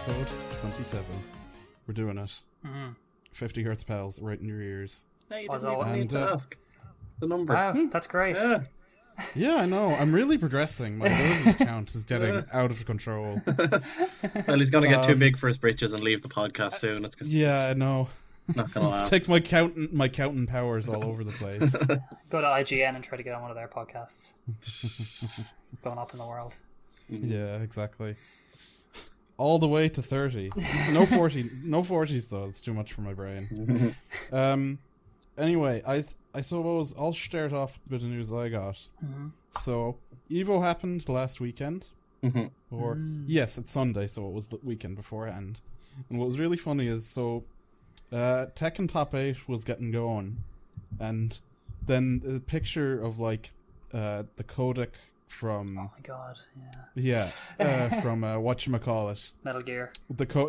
episode 27. We're doing it. 50 Hertz pals right in your ears. No, you didn't even need to ask the number. Wow, that's great. Yeah, I know. I'm really progressing. My ability count is getting out of control. Well, he's going to get too big for his britches and leave the podcast soon. Yeah, I know. Not going to last. Take my counting powers all over the place. Go to IGN and try to get on one of their podcasts. Going up in the world. Yeah, exactly. All the way to 30. No 40s though. It's too much for my brain. Anyway, I suppose I'll start off with a bit of news I got. So, Evo happened last weekend. Or yes, it's Sunday, so it was the weekend beforehand. And what was really funny is, Tekken Top 8 was getting going, and then a picture of like the codec from... Oh my god, yeah. From whatchamacallit. Metal Gear.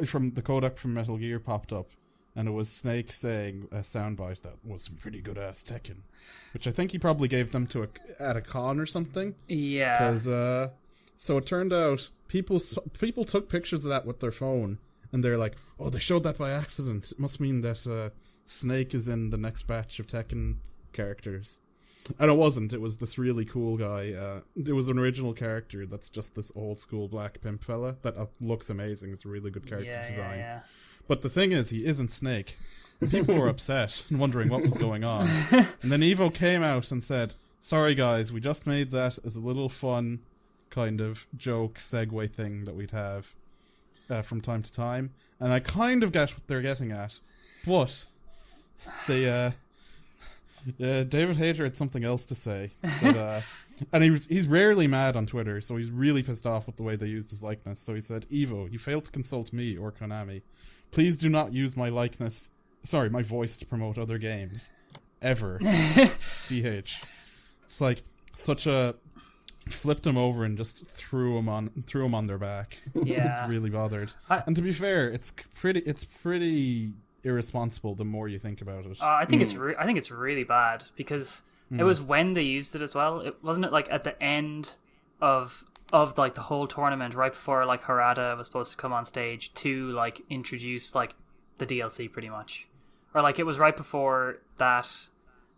From the codec from Metal Gear popped up, and it was Snake saying a soundbite that was some pretty good ass Tekken, which I think he probably gave them at a con or something. Yeah. Because so it turned out people took pictures of that with their phone, and they're like, "Oh, they showed that by accident. It must mean that Snake is in the next batch of Tekken characters." And it wasn't. It was this really cool guy. It was an original character that's just this old school black pimp fella that looks amazing. It's a really good character design. Yeah. But the thing is, he isn't Snake. And people were upset and wondering what was going on. And then Evo came out and said, "Sorry guys, we just made that as a little fun kind of joke segue thing that we'd have from time to time." And I kind of get what they're getting at. But they... David Hayter had something else to say. Said, and he's rarely mad on Twitter, so he's really pissed off with the way they used his likeness. So he said, "Evo, you failed to consult me or Konami. Please do not use my voice to promote other games. Ever." DH. It's like such a... flipped him over and just threw him on their back. Yeah. Really bothered. And to be fair, it's pretty irresponsible the more you think about it. I think it's really bad because it was when they used it as well. It wasn't it like at the end of like the whole tournament, right before like Harada was supposed to come on stage to like introduce like the DLC pretty much, or like it was right before that,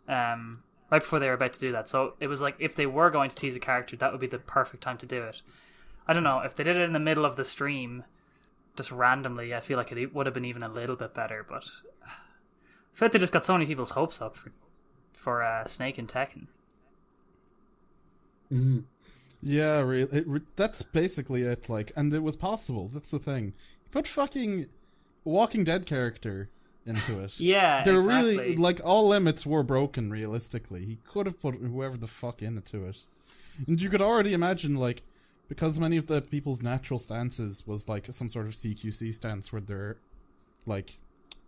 right before they were about to do that. So it was like if they were going to tease a character, that would be the perfect time to do it. I don't know if they did it in the middle of the stream. Just randomly, I feel like it would have been even a little bit better, but I feel like they just got so many people's hopes up for Snake and Tekken. Yeah, really, that's basically it. Like, and it was possible. That's the thing. You put fucking Walking Dead character into it. Yeah, they're exactly. really like all limits were broken. Realistically, he could have put whoever the fuck into it, and you could already imagine like. Because many of the people's natural stances was like some sort of CQC stance where their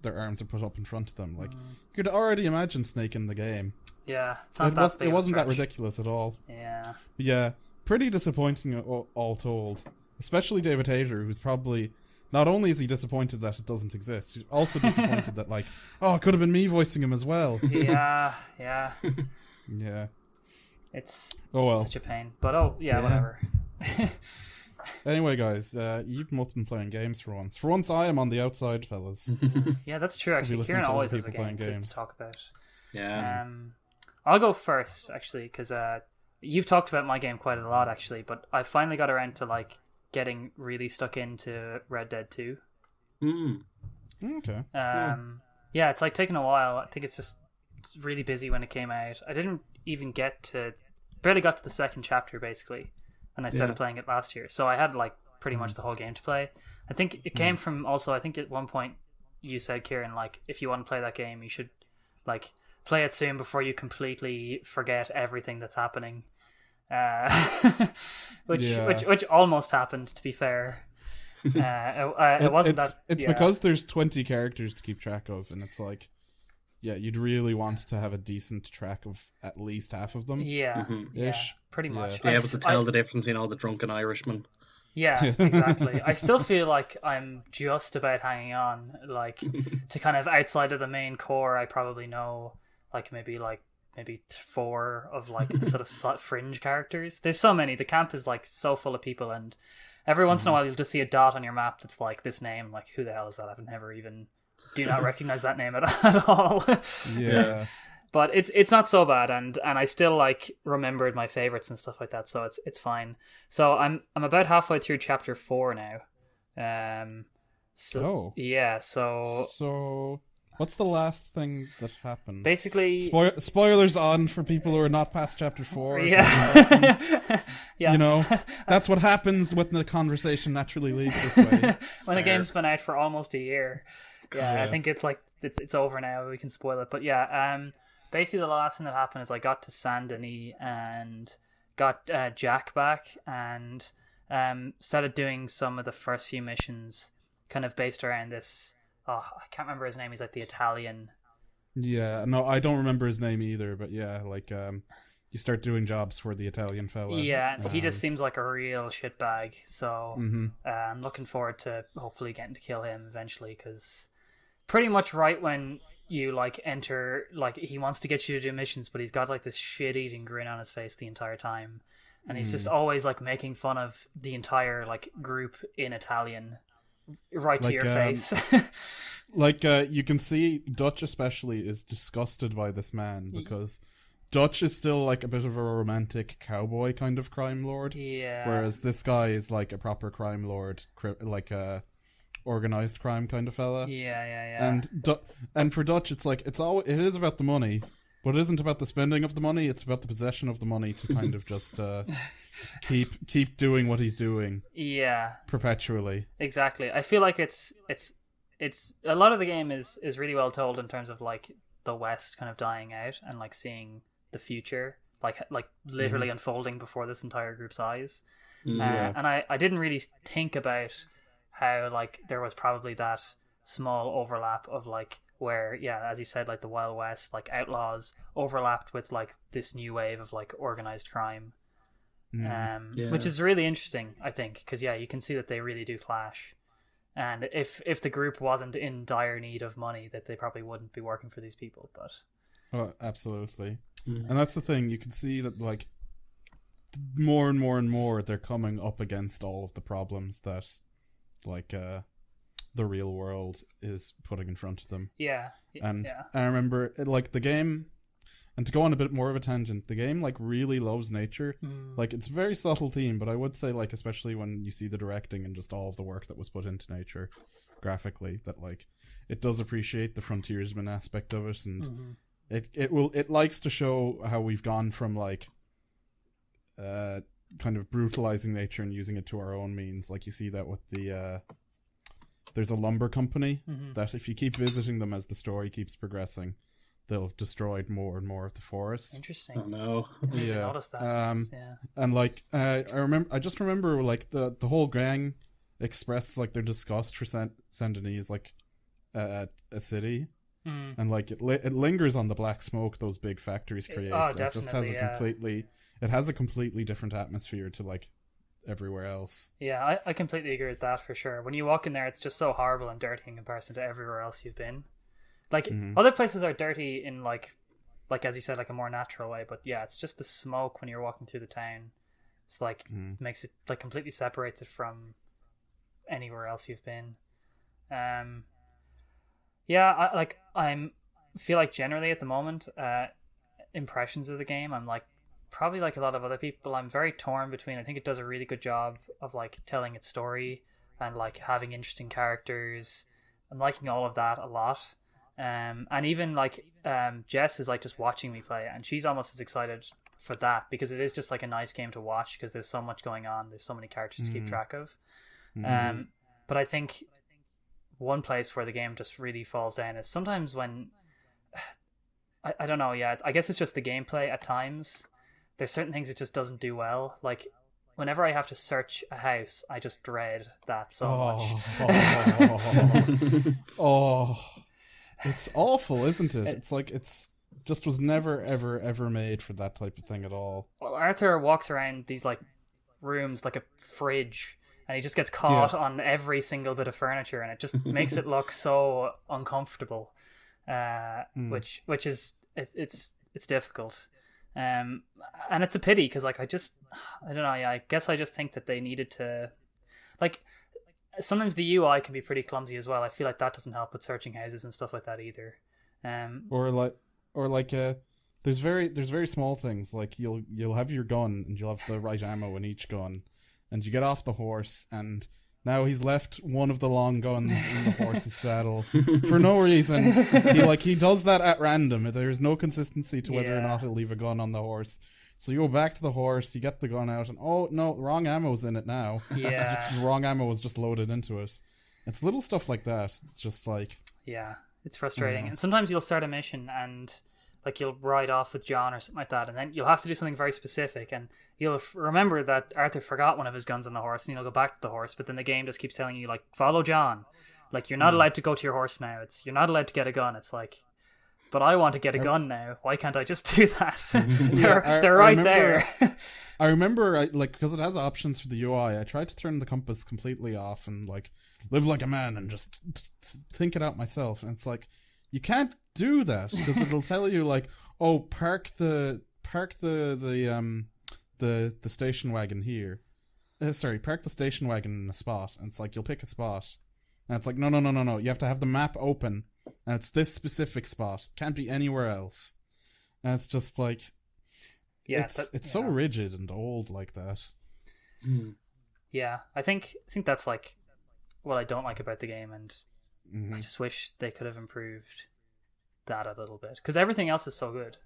arms are put up in front of them. Like you could already imagine Snake in the game. Yeah, it wasn't that ridiculous at all. Yeah, yeah, pretty disappointing all told. Especially David Hayter, who's probably not only is he disappointed that it doesn't exist, he's also disappointed that like, oh, it could have been me voicing him as well. Yeah. Yeah. It's well, such a pain, but whatever. Anyway, guys, you've both been playing games for once. For once, I am on the outside, fellas. Yeah, that's true. Actually, Kieran always has a game to talk about. Yeah. I'll go first, actually, because you've talked about my game quite a lot, actually. But I finally got around to like getting really stuck into Red Dead 2. Okay. Yeah, it's like taking a while. I think it's really busy when it came out. I didn't even barely got to the second chapter, basically. And I started playing it last year, so I had like pretty much the whole game to play. I think it came from also. I think at one point you said, Kieran, like if you want to play that game, you should like play it soon before you completely forget everything that's happening. Which almost happened, to be fair. It wasn't that. It's because there's 20 characters to keep track of, and it's like. Yeah, you'd really want to have a decent track of at least half of them. Yeah, pretty much. Be able to tell the difference between all the drunken Irishmen. Yeah, exactly. I still feel like I'm just about hanging on, like, to kind of outside of the main core. I probably know, like, maybe 4 of, like, the sort of fringe characters. There's so many. The camp is, like, so full of people, and every once in a while you'll just see a dot on your map that's like this name. Like, who the hell is that? I've never even do not recognize that name at all. Yeah. But it's not so bad, and I still like remembered my favorites and stuff like that, so it's fine. So I'm about halfway through chapter 4 now. So what's the last thing that happened? Basically, spoilers on for people who are not past chapter 4. Yeah. You know, that's what happens when the conversation naturally leads this way. When a game's been out for almost a year. Yeah, I think it's like it's over now. We can spoil it, but yeah. Basically, the last thing that happened is I got to Saint Denis and got Jack back and started doing some of the first few missions, kind of based around this. Oh, I can't remember his name. He's like the Italian. Yeah, no, I don't remember his name either. But yeah, like you start doing jobs for the Italian fella. Yeah, he just seems like a real shitbag. So I'm looking forward to hopefully getting to kill him eventually, because pretty much right when you like enter, like he wants to get you to do missions, but he's got like this shit-eating grin on his face the entire time, and he's just always like making fun of the entire like group in Italian, right to your face. Like you can see Dutch especially is disgusted by this man, because Dutch is still like a bit of a romantic cowboy kind of crime lord, whereas this guy is like a proper crime lord, like a organized crime kind of fella. And for Dutch, it's like it is about the money, but it isn't about the spending of the money. It's about the possession of the money to kind of just keep doing what he's doing. Yeah, perpetually. Exactly. I feel like it's a lot of the game is really well told in terms of like the West kind of dying out and like seeing the future like literally unfolding before this entire group's eyes. And I didn't really think about how like there was probably that small overlap of like where, as you said, like the Wild West, like outlaws overlapped with like this new wave of like organized crime, which is really interesting, I think, because you can see that they really do clash. And if the group wasn't in dire need of money, that they probably wouldn't be working for these people. But absolutely, and that's the thing. You can see that like more and more and more they're coming up against all of the problems that like the real world is putting in front of them. I remember like the game, and to go on a bit more of a tangent, the game like really loves nature. Like it's a very subtle theme, but I would say like especially when you see the directing and just all of the work that was put into nature graphically, that like it does appreciate the frontiersman aspect of it, and it likes to show how we've gone from like kind of brutalizing nature and using it to our own means. Like you see that with the there's a lumber company that if you keep visiting them as the story keeps progressing, they'll have destroyed more and more of the forest. Interesting. Oh no. I didn't notice that. And like I just remember like the whole gang expressed like their disgust for Saint Denis, like a city. And like it lingers on the black smoke those big factories create. It just has a completely different atmosphere to like everywhere else. Yeah, I completely agree with that for sure. When you walk in there, it's just so horrible and dirty in comparison to everywhere else you've been. Like other places are dirty in like as you said, like a more natural way. But it's just the smoke when you're walking through the town. It's like makes it like completely separates it from anywhere else you've been. I feel like generally at the moment, impressions of the game, I'm like probably like a lot of other people, I'm very torn between. I think it does a really good job of like telling its story and like having interesting characters. I'm liking all of that a lot. And even like Jess is like just watching me play, and she's almost as excited for that because it is just like a nice game to watch because there's so much going on. There's so many characters to keep track of. But I think one place where the game just really falls down is sometimes when I don't know. I guess it's just the gameplay at times. There's certain things it just doesn't do well. Like whenever I have to search a house, I just dread that so much. It's awful, isn't it? It's like it's just was never ever made for that type of thing at all. Well, Arthur walks around these like rooms like a fridge, and he just gets caught on every single bit of furniture, and it just makes it look so uncomfortable. Which is it's difficult. And it's a pity because like I don't know. I guess I just think that they needed to. like sometimes the UI can be pretty clumsy as well. I feel like that doesn't help with searching houses and stuff like that either. There's very small things, like you'll have your gun and you'll have the right ammo in each gun, and you get off the horse and now he's left one of the long guns in the horse's saddle for no reason. He does that at random. There's no consistency to whether or not he'll leave a gun on the horse. So you go back to the horse, you get the gun out, and oh no, wrong ammo's in it now. Yeah, it's just wrong ammo was just loaded into it. It's little stuff like that. It's just like, yeah, it's frustrating. And sometimes you'll start a mission and like you'll ride off with John or something like that, and then you'll have to do something very specific, and you'll remember that Arthur forgot one of his guns on the horse, and you'll go back to the horse, but then the game just keeps telling you, like, follow John. Like, you're not allowed to go to your horse now. You're not allowed to get a gun. It's like, but I want to get a gun now. Why can't I just do that? they're right there. I remember, because it has options for the UI, I tried to turn the compass completely off and, like, live like a man and just think it out myself, and it's like, you can't do that because it'll tell you, like, oh, park the station wagon here. Park the station wagon in a spot, and it's like you'll pick a spot, and it's like no. You have to have the map open, and it's this specific spot. Can't be anywhere else. And it's just like, it's so rigid and old like that. Yeah, I think that's like what I don't like about the game, and I just wish they could have improved that a little bit because everything else is so good.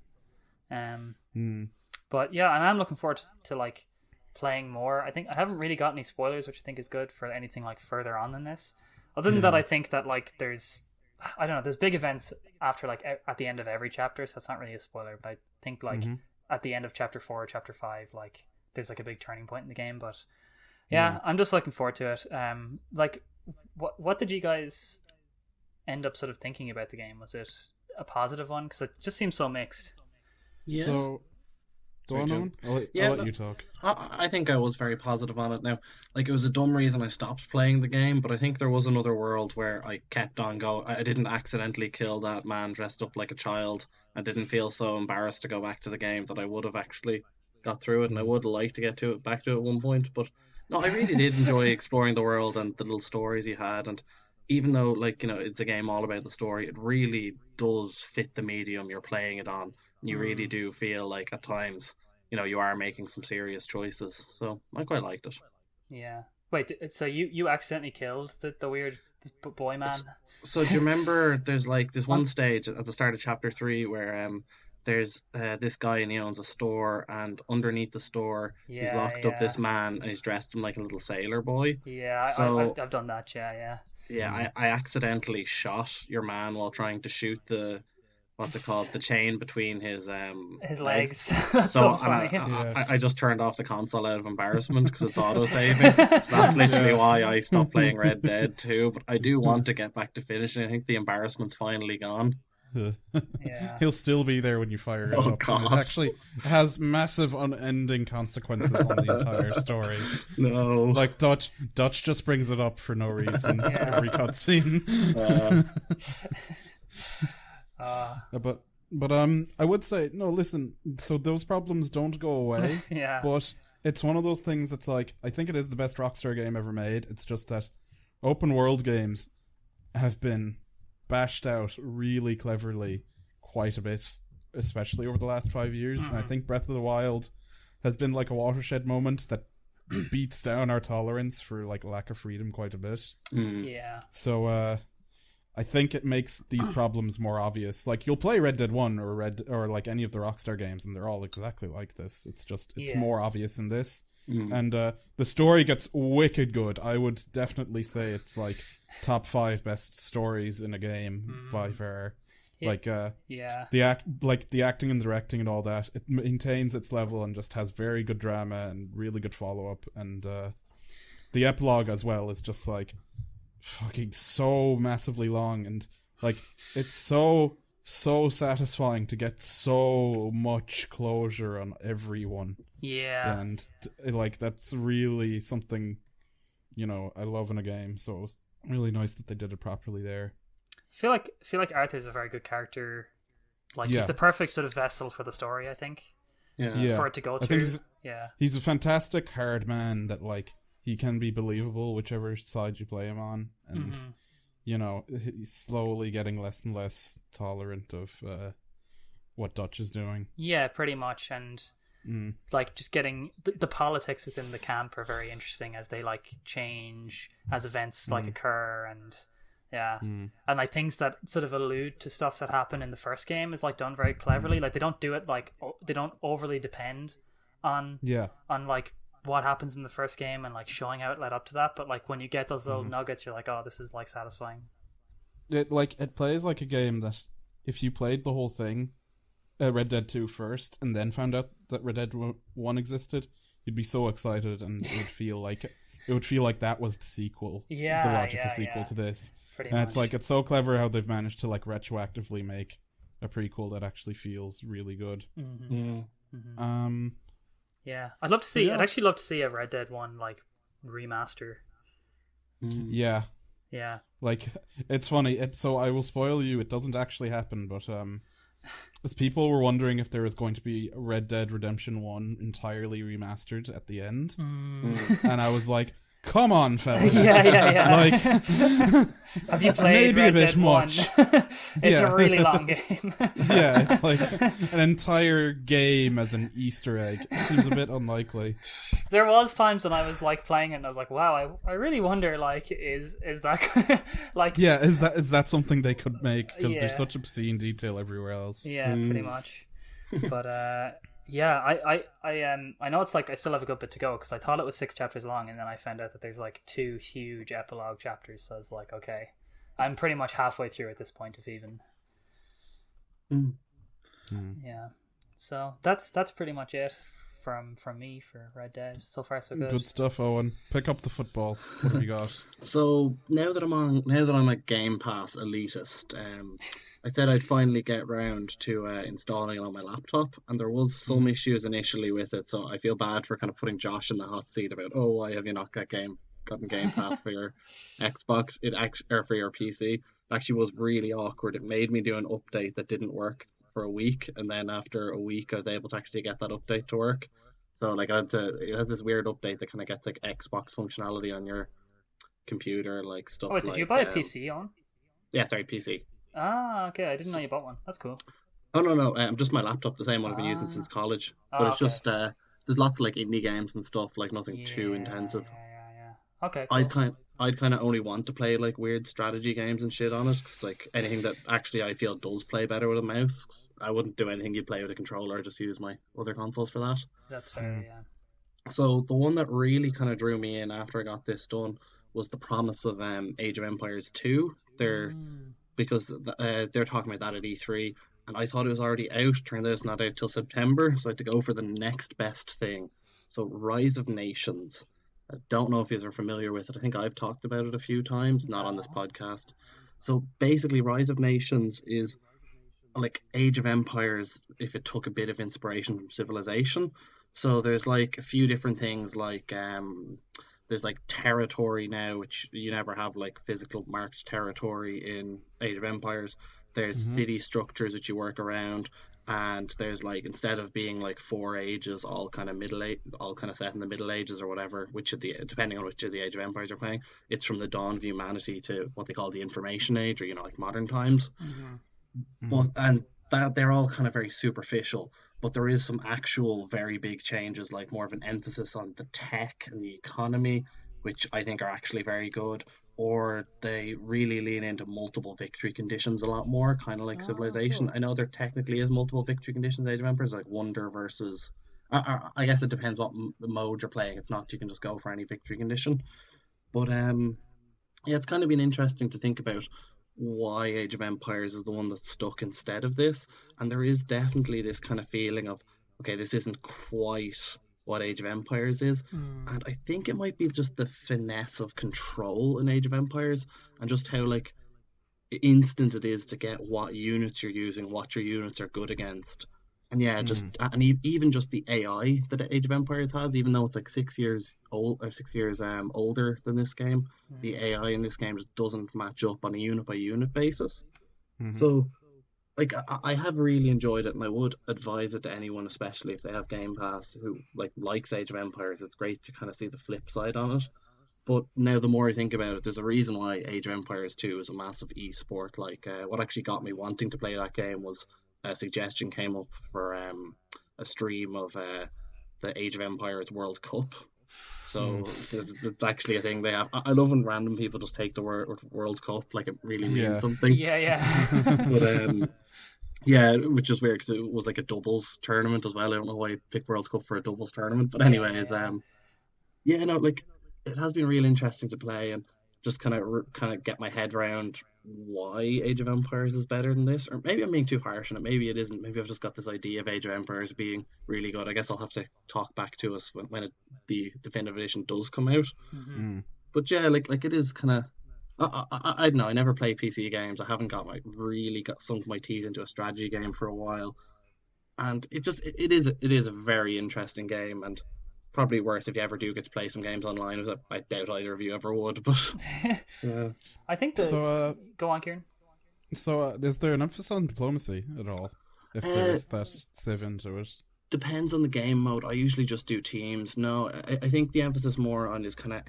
But yeah, and I'm looking forward to like playing more. I think I haven't really got any spoilers, which I think is good for anything like further on than this. Other than that, I think that like there's big events after like at the end of every chapter, so it's not really a spoiler. But I think like at the end of chapter 4 or chapter 5, like there's like a big turning point in the game. But yeah, I'm just looking forward to it. Like what did you guys end up sort of thinking about the game? Was it a positive one? Because it just seems so mixed. Yeah. So, go on, Owen. I'll let you talk. I think I was very positive on it. Now, like, it was a dumb reason I stopped playing the game, but I think there was another world where I kept on going. I didn't accidentally kill that man dressed up like a child. I didn't feel so embarrassed to go back to the game that I would have actually got through it, and I would have liked to get back to it at one point. But no, I really did enjoy exploring the world and the little stories you had, and even though, like, you know, it's a game all about the story, it really does fit the medium you're playing it on. You really do feel like at times, you know, you are making some serious choices. So I quite liked it. Yeah. Wait, so you accidentally killed the weird boy man? So do you remember there's one stage at the start of chapter 3 where there's this guy and he owns a store, and underneath the store he's locked up this man and he's dressed him like a little sailor boy. Yeah, so, I've done that, yeah. Yeah, I accidentally shot your man while trying to shoot the chain between his legs. That's so funny. I just turned off the console out of embarrassment because it's auto-saving. So that's literally why I stopped playing Red Dead 2. But I do want to get back to finishing. I think the embarrassment's finally gone. Yeah. He'll still be there when you fire it up. God. It actually has massive unending consequences on the entire story. No. Like Dutch just brings it up for no reason every cutscene. But I would say no, listen, so those problems don't go away. Yeah. But it's one of those things that's like, I think it is the best Rockstar game ever made. It's just that open world games have been bashed out really cleverly quite a bit, especially over the last 5 years. And I think Breath of the Wild has been like a watershed moment that beats down our tolerance for like lack of freedom quite a bit. Yeah. So I think it makes these problems more obvious. Like, you'll play Red Dead 1 or like any of the Rockstar games and they're all exactly like this. It's just it's more obvious in this. And the story gets wicked good. I would definitely say it's like top 5 best stories in a game by far. Like the acting and directing and all that, it maintains its level and just has very good drama and really good follow up. And the epilogue as well is just like fucking so massively long, and like it's so satisfying to get so much closure on everyone. Yeah. And like that's really something, you know, I love in a game. So it was really nice that they did it properly there. I feel like Arthur's a very good character. Like he's the perfect sort of vessel for the story, I think. Yeah. For it to go through. He's a fantastic hard man that like he can be believable whichever side you play him on, and you know, he's slowly getting less and less tolerant of what Dutch is doing. Yeah, pretty much, and like just getting the politics within the camp are very interesting as they like change as events like occur, and and like things that sort of allude to stuff that happened in the first game is like done very cleverly. Like they don't do it like they don't overly depend on like what happens in the first game and like showing how it led up to that, but like when you get those little nuggets, you're like, oh, this is like satisfying. It plays like a game that if you played the whole thing, Red Dead 2 first, and then found out that Red Dead 1 existed, you'd be so excited, and it would feel like that was the sequel, the logical sequel to this. Pretty much. It's like, it's so clever how they've managed to like retroactively make a prequel that actually feels really good. Yeah, I'd love to see. I'd actually love to see a Red Dead 1 like remaster. Yeah. Like, it's funny. So I will spoil you. It doesn't actually happen, but as people were wondering if there was going to be a Red Dead Redemption 1 entirely remastered at the end, and I was like, come on, fellas. Yeah. Like, have you played maybe Red a bit Dead much. 1? It's a really long game. Yeah, it's like an entire game as an Easter egg. It seems a bit unlikely. There was times when I was like playing it and I was like, wow, I really wonder, like, is that like, yeah, is that something they could make, because there's such obscene detail everywhere else. Yeah, pretty much. But yeah, I know it's like I still have a good bit to go, because I thought it was 6 chapters long, and then I found out that there's like 2 huge epilogue chapters, so I was like, okay, I'm pretty much halfway through at this point, if even. Yeah, so that's pretty much it from me for Red Dead. So far so good. Good stuff, Owen. Pick up the football. What have you got? So now that I'm a Game Pass elitist, I said I'd finally get round to installing it on my laptop, and there was some issues initially with it, so I feel bad for kind of putting Josh in the hot seat about, oh, why have you not gotten Game Pass for your Xbox? Or for your PC. It actually was really awkward. It made me do an update that didn't work for a week, and then after a week I was able to actually get that update to work. So like it has this weird update that kind of gets like Xbox functionality on your computer, like stuff. Oh, did you buy a PC on? Yeah, sorry, PC. Ah, okay. I didn't know you bought one. That's cool. Oh no, just my laptop, the same one I've been using since college. But it's just there's lots of like indie games and stuff, like nothing too intensive. Yeah. Okay. Cool. I'd kind of only want to play like weird strategy games and shit on it, because like anything that actually I feel does play better with a mouse. 'Cause I wouldn't do anything you play with a controller. Just use my other consoles for that. That's fair. Yeah. So the one that really kind of drew me in after I got this done was the promise of Age of Empires 2. Because they're talking about that at E3, and I thought it was already out. Turned out it's not out till September, so I had to go for the next best thing. So Rise of Nations. I don't know if you are familiar with it. I think I've talked about it a few times, not on this podcast. So basically, Rise of Nations is like Age of Empires if it took a bit of inspiration from Civilization. So there's like a few different things, like there's like territory now, which you never have like physical marked territory in Age of Empires. There's city structures that you work around, and there's like, instead of being like 4 ages, all kind of set in the Middle Ages or whatever, depending on which of the Age of Empires you're playing, it's from the dawn of humanity to what they call the Information Age, or like modern times. And that they're all kind of very superficial, but there is some actual very big changes, like more of an emphasis on the tech and the economy, which I think are actually very good. Or they really lean into multiple victory conditions a lot more, kind of like Civilization. Cool. I know there technically is multiple victory conditions in Age of Empires, like Wonder versus... I guess it depends what mode you're playing. It's not you can just go for any victory condition. But it's kind of been interesting to think about why Age of Empires is the one that's stuck instead of this. And there is definitely this kind of feeling of, okay, this isn't quite what Age of Empires is. And I think it might be just the finesse of control in Age of Empires, and just how like instant it is to get what units you're using, what your units are good against. And even just the AI that Age of Empires has, even though it's like 6 years old or 6 years older than this game, the AI in this game just doesn't match up on a unit by unit basis. So like I have really enjoyed it, and I would advise it to anyone, especially if they have Game Pass, who likes Age of Empires. It's great to kind of see the flip side on it. But now, the more I think about it, there's a reason why Age of Empires 2 is a massive esport. What actually got me wanting to play that game was a suggestion came up for a stream of the Age of Empires World Cup. So it's actually a thing they have. I love when random people just take the word World Cup like it really means something. Yeah. But yeah, which is weird because it was like a doubles tournament as well. I don't know why I picked World Cup for a doubles tournament, but anyways, yeah, no, like it has been really interesting to play and just kind of get my head around why Age of Empires is better than this. Or maybe I'm being too harsh on it. Maybe it isn't. Maybe I've just got this idea of Age of Empires being really good. I guess I'll have to talk back to us when the definitive edition does come out. Mm-hmm. But yeah, like it is kind of. I don't know. I never play PC games. I haven't really got sunk my teeth into a strategy game for a while, and it is a very interesting game, and probably worse if you ever do get to play some games online. As I doubt either of you ever would, but yeah. I think go on, Kieran. So is there an emphasis on diplomacy at all? If there's that civ into it? Depends on the game mode. I usually just do teams. No, I think the emphasis more on is kind of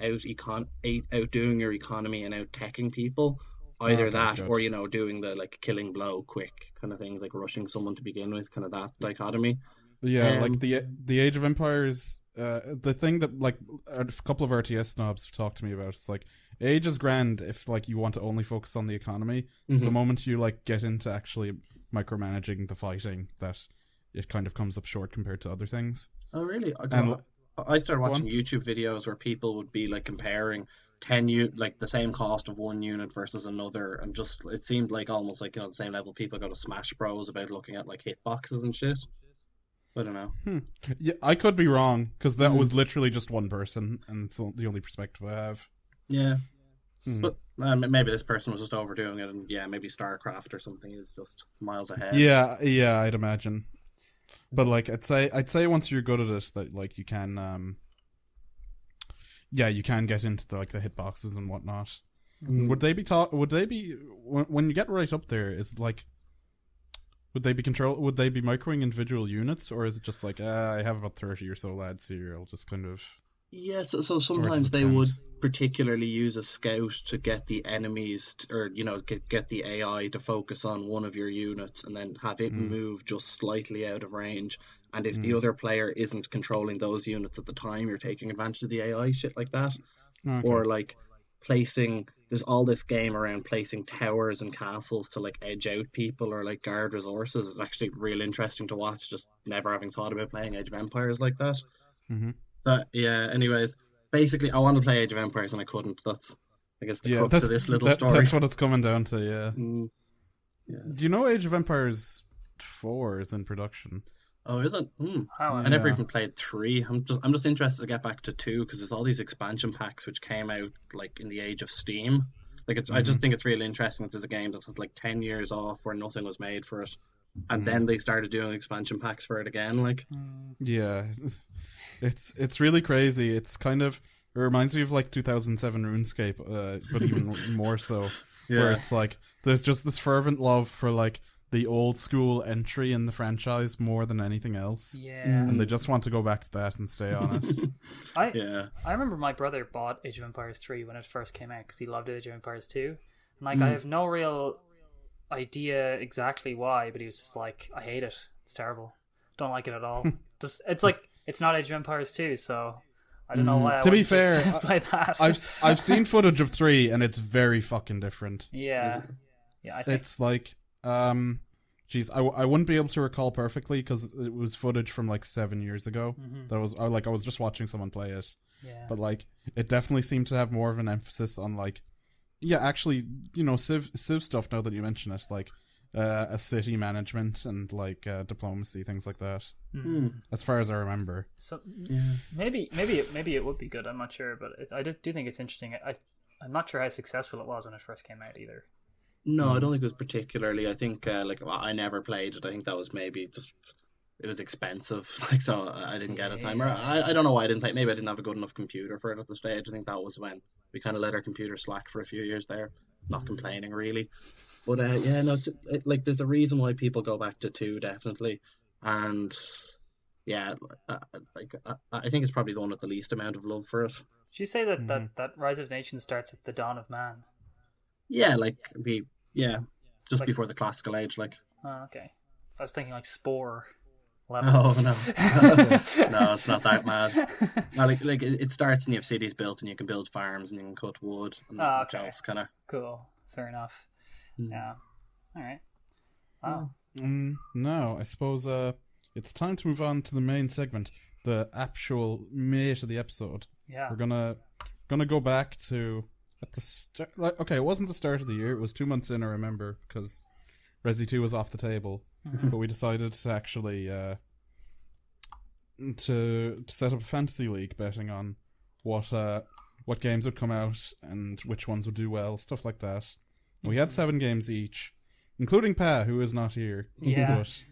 outdoing your economy and out teching people. Either that good. or doing the killing blow quick kind of things, like rushing someone to begin with, kind of that dichotomy. Yeah, like the Age of Empires, the thing that a couple of RTS snobs have talked to me about, it's like Age is grand if you want to only focus on the economy. It's the moment you get into actually micromanaging the fighting that it kind of comes up short compared to other things. Oh really? I started watching YouTube videos where people would be comparing the same cost of one unit versus another, and just it seemed almost the same level people go to Smash Bros about looking at hitboxes and shit. I don't know. Yeah, I could be wrong because that was literally just one person, and it's the only perspective I have. Yeah, but maybe this person was just overdoing it, and yeah, maybe StarCraft or something is just miles ahead. Yeah, I'd imagine. But I'd say once you're good at it, that you can, you can get into the hitboxes and whatnot. Would they be when you get right up there? Would they be microing individual units, or is it just I have about 30 or so lads here, I'll just kind of... Yeah, so sometimes they would particularly use a scout to get the enemies, or get the AI to focus on one of your units, and then have it move just slightly out of range. And if the other player isn't controlling those units at the time, you're taking advantage of the AI, shit like that. Okay. Or there's all this game around placing towers and castles to edge out people or guard resources. It's actually real interesting to watch, just never having thought about playing Age of Empires like that. Mm-hmm. But yeah, anyways, basically I wanted to play Age of Empires and I couldn't. That's, I guess, the crux of this little story. That's what it's coming down to, yeah. Yeah. Do you know Age of Empires 4 is in production? Oh, is it? I never even played 3. I'm just interested to get back to 2 because there's all these expansion packs which came out in the age of Steam. I just think it's really interesting that there's a game that was 10 years off where nothing was made for it, and then they started doing expansion packs for it again. Yeah, it's really crazy. It's kind of, it reminds me of 2007 RuneScape, but even more so. Yeah. Where it's there's just this fervent love for the old school entry in the franchise more than anything else. Yeah. And they just want to go back to that and stay on it. I remember my brother bought Age of Empires 3 when it first came out because he loved Age of Empires 2. And I have no real idea exactly why, but he was just I hate it. It's terrible. Don't like it at all. It's not Age of Empires 2, so I don't know why. To be fair, play that. I've seen footage of 3 and it's very fucking different. Yeah. Yeah, I think it's I wouldn't be able to recall perfectly because it was footage from 7 years ago. That was I was just watching someone play it. Yeah. But it definitely seemed to have more of an emphasis on actually, civ stuff. Now that you mention it, a city management and diplomacy, things like that. As far as I remember. So maybe it would be good. I'm not sure, but I do think it's interesting. I'm not sure how successful it was when it first came out either. No, I don't think it was particularly. I think I never played it. I think that was maybe just it was expensive, like, so I didn't get a timer. I don't know why I didn't play. Maybe I didn't have a good enough computer for it at the stage. I think that was when we kind of let our computer slack for a few years there. Not complaining really, but yeah, no, like there's a reason why people go back to 2 definitely, and yeah, like I think it's probably the one with the least amount of love for it. Did you say that Rise of Nations starts at the dawn of man? Yeah, like just like, before the classical age, like. Oh, okay. I was thinking like Spore Oh levels. no, no, it's not that mad. No, like it starts and you have cities built and you can build farms and you can cut wood and much else, kind of. Cool. Fair enough. Yeah. All right. Wow. No, I suppose it's time to move on to the main segment, the actual meat of the episode. Yeah. We're gonna go back to at the start. Like, okay, it wasn't the start of the year. It was 2 months in, I remember, because Resi 2 was off the table. But we decided to actually to set up a fantasy league, betting on what games would come out and which ones would do well, stuff like that. We had 7 games each, including Pa, who is not here, but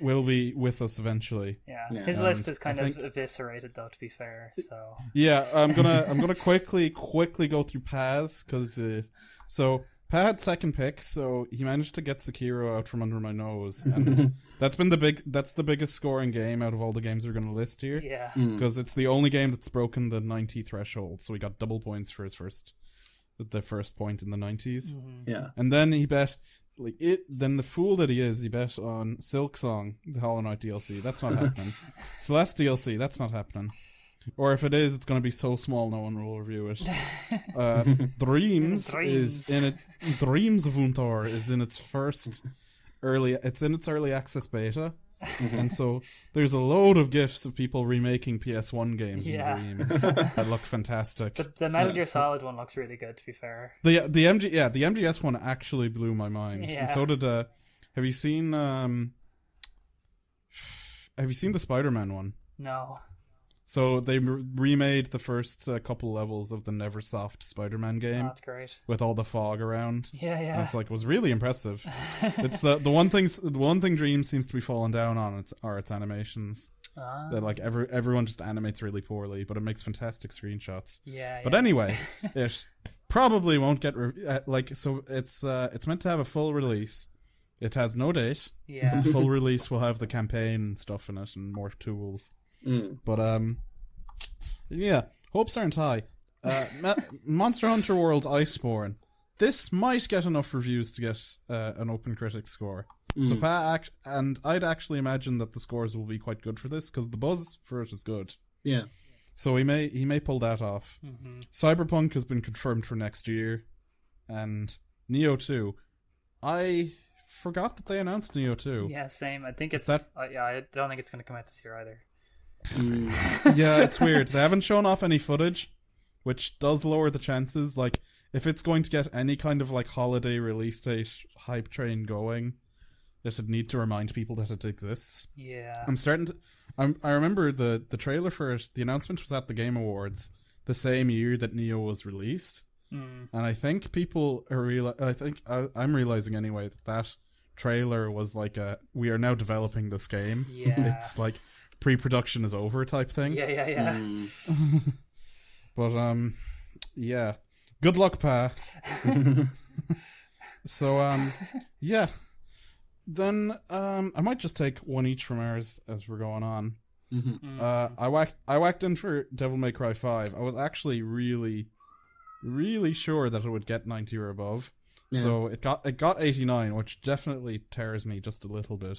will be with us eventually. Yeah. His list is kind of eviscerated, though, to be fair. So yeah, I'm gonna quickly go through Pa's, because so Pa had second pick, so he managed to get Sekiro out from under my nose, and that's the biggest scoring game out of all the games we're going to list here. Yeah, because it's the only game that's broken the 90 threshold, so he got double points for his first point in the 90s. Yeah, and then he bet Then the fool that he is, he bet on Silk Song, the Hollow Knight DLC. That's not happening. Celeste DLC, that's not happening. Or if it is, it's going to be so small no one will review it. Dreams is in it. Dreams of Untor is in its early access beta, and so there's a load of gifs of people remaking PS1 games in Dreams that look fantastic. The Metal Gear Solid one looks really good, to be fair. The MGS one actually blew my mind, and so did. Have you seen the Spider-Man one? No. So they remade the first couple levels of the Neversoft Spider-Man game. Oh, that's great. With all the fog around. Yeah. And it's it was really impressive. It's the one thing Dreams seems to be falling down on are its animations. That everyone just animates really poorly, but it makes fantastic screenshots. Yeah. But anyway, it probably won't get so it's meant to have a full release. It has no date. Yeah. But the full release will have the campaign and stuff in it and more tools. But hopes aren't high. Monster Hunter World Iceborne. This might get enough reviews to get an Open Critic score. So I'd actually imagine that the scores will be quite good for this, because the buzz for it is good. Yeah. So he may pull that off. Cyberpunk has been confirmed for next year, and Neo 2. I forgot that they announced Neo 2. Yeah, same. I think it's I don't think it's going to come out this year either. Yeah, it's weird. They haven't shown off any footage, which does lower the chances. Like, if it's going to get any kind of holiday release date hype train going, it would need to remind people that it exists. Yeah. I remember the trailer for it, the announcement was at the Game Awards the same year that Neo was released. And I think people are I'm realizing anyway that trailer was we are now developing this game. Yeah. It's pre-production is over type thing. Yeah. But yeah. Good luck, Pa. So then I might just take one each from ours as we're going on. I whacked in for Devil May Cry 5. I was actually really, really sure that it would get 90 or above. Yeah. So it got 89, which definitely tears me just a little bit.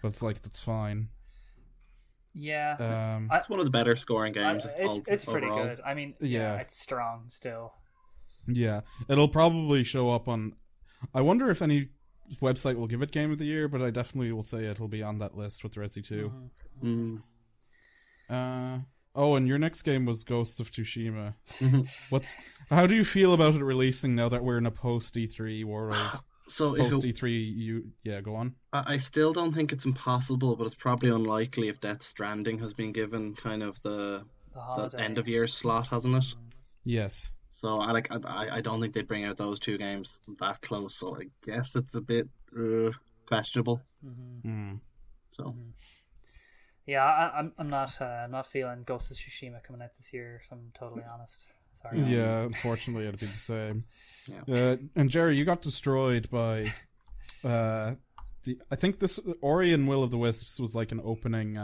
But it's that's fine. Yeah, it's one of the better scoring games. It's pretty overall. good. I mean, it's strong still. Yeah, it'll probably show up on. I wonder if any website will give it Game of the Year, but I definitely will say it'll be on that list with Resi 2. And your next game was Ghost of Tsushima. How do you feel about it releasing now that we're in a post E3 world? So post E3, go on. I still don't think it's impossible, but it's probably unlikely if Death Stranding has been given kind of the end of year slot, hasn't it? Yes. So I don't think they'd bring out those two games that close. So I guess it's a bit questionable. So Yeah, I'm not feeling Ghost of Tsushima coming out this year, if I'm totally honest. Sorry. Yeah, unfortunately, it'd be the same. yeah. And Jerry, you got destroyed by I think this Ori and Will of the Wisps was like an opening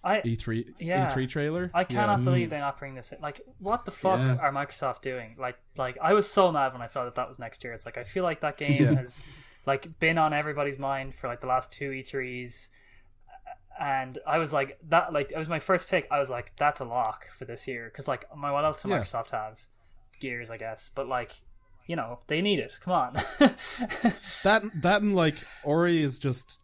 E3 trailer. I cannot believe they're not bringing this in. Like, what the fuck are Microsoft doing? Like I was so mad when I saw that was next year. It's like I feel like that game has like been on everybody's mind for like the last 2 E3s. And I was like, it was my first pick. I was like, that's a lock for this year. Because, like, what else does Microsoft have? Gears, I guess. But, like, you know, they need it. Come on. that and, like, Ori is just...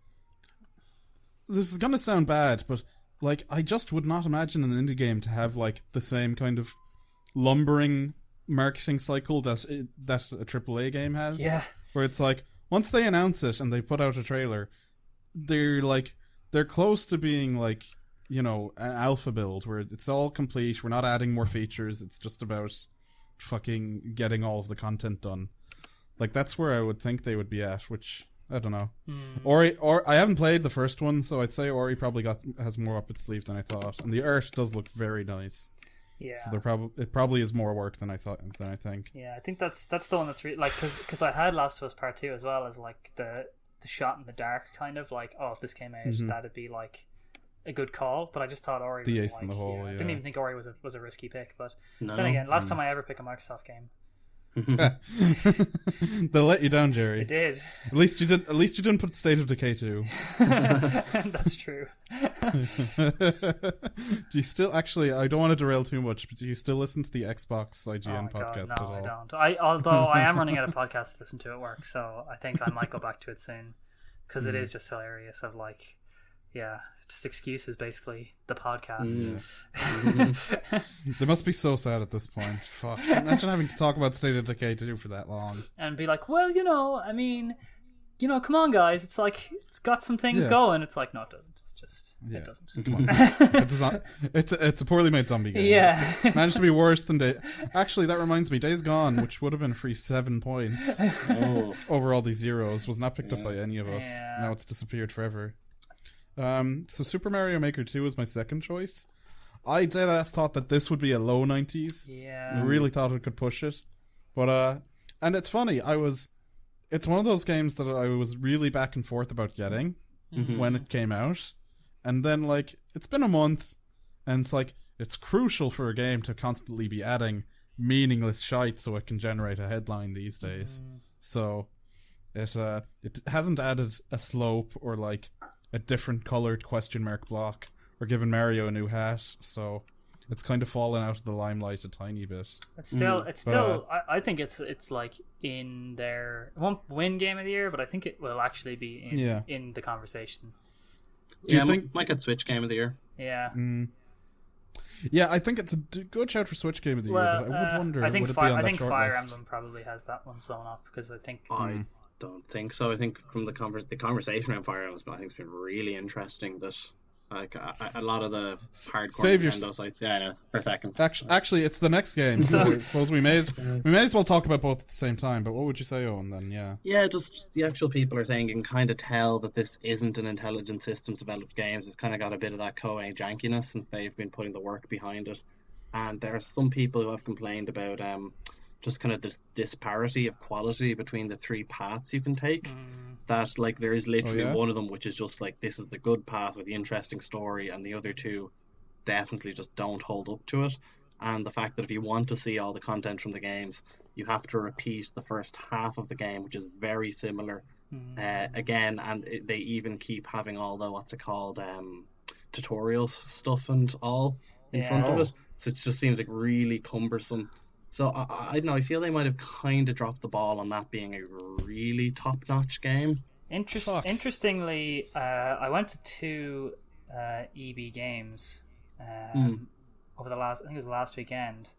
This is going to sound bad, but, like, I just would not imagine an indie game to have, like, the same kind of lumbering marketing cycle that a AAA game has. Yeah. Where it's like, once they announce it and they put out a trailer, they're close to being like, you know, an alpha build where it's all complete. We're not adding more features. It's just about fucking getting all of the content done. Like, that's where I would think they would be at, which I don't know. Ori, I haven't played the first one, so I'd say Ori probably has more up its sleeve than I thought. And the art does look very nice. Yeah. So it probably is more work than I think. Yeah, I think that's the one that's really like because I had Last of Us Part 2 as well as like the shot in the dark kind of like, oh, if this came out that'd be like a good call, but I just thought Ori was the ace like, in the hole. I didn't even think Ori was a risky pick, but No. then again, last time I ever pick a Microsoft game, They'll let you down, Jerry. it did. At least you didn't put State of Decay 2. That's true. Do you still actually? I don't want to derail too much, but do you still listen to the Xbox IGN podcast at all? I don't. Although I am running out of podcasts to listen to at work, so I think I might go back to it soon because it is just hilarious. Of like, just excuses basically. The podcast. They must be so sad at this point. Fuck! Imagine having to talk about State of Decay 2 for that long and be like, well, I mean, come on, guys. It's like it's got some things going. It's like, no, it doesn't. It's just it doesn't. Come on. It's a poorly made zombie game. Yeah, it's managed to be worse than Actually, that reminds me, Days Gone, which would have been a free 7 points over all these zeros, was not picked up by any of us. Yeah. Now it's disappeared forever. So Super Mario Maker 2 was my second choice. I deadass thought that this would be a low 90s. Yeah. I really thought it could push it. But and it's funny, it's one of those games that I was really back and forth about getting when it came out. And then like it's been a month and it's like it's crucial for a game to constantly be adding meaningless shite so it can generate a headline these days. So it hasn't added a slope or like a different colored question mark block or given Mario a new hat, so it's kind of fallen out of the limelight a tiny bit. It's still. I think it's like in their. It won't win Game of the Year, but I think it will actually be in the conversation. Do you think might get Switch Game of the Year? Yeah. Yeah, I think it's a good shout for Switch Game of the Year, but I would wonder. I think would it be on that Fire shortlist? Emblem probably has that one sewn up because I think. I don't think so. I think from the conversation around Fire Emblem, I think it's been really interesting that like a lot of the hardcore Nintendo sites. Yeah, I know, for a second. Actually, it's the next game, so I suppose we may as well talk about both at the same time. But what would you say, Owen? Then, yeah, just the actual people are saying you can kind of tell that this isn't an Intelligent Systems developed games. It's kind of got a bit of that Koei jankiness since they've been putting the work behind it. And there are some people who have complained about just kind of this disparity of quality between the 3 paths you can take. That like there is literally one of them which is just like this is the good path with the interesting story, and the other 2 definitely just don't hold up to it. And the fact that if you want to see all the content from the games, you have to repeat the first half of the game, which is very similar again, and they even keep having all the tutorials stuff and all in front of it, so it just seems like really cumbersome. So I don't know, I feel they might have kind of dropped the ball on that being a really top-notch game. Interestingly, I went to 2 EB games over the last, I think it was the last weekend,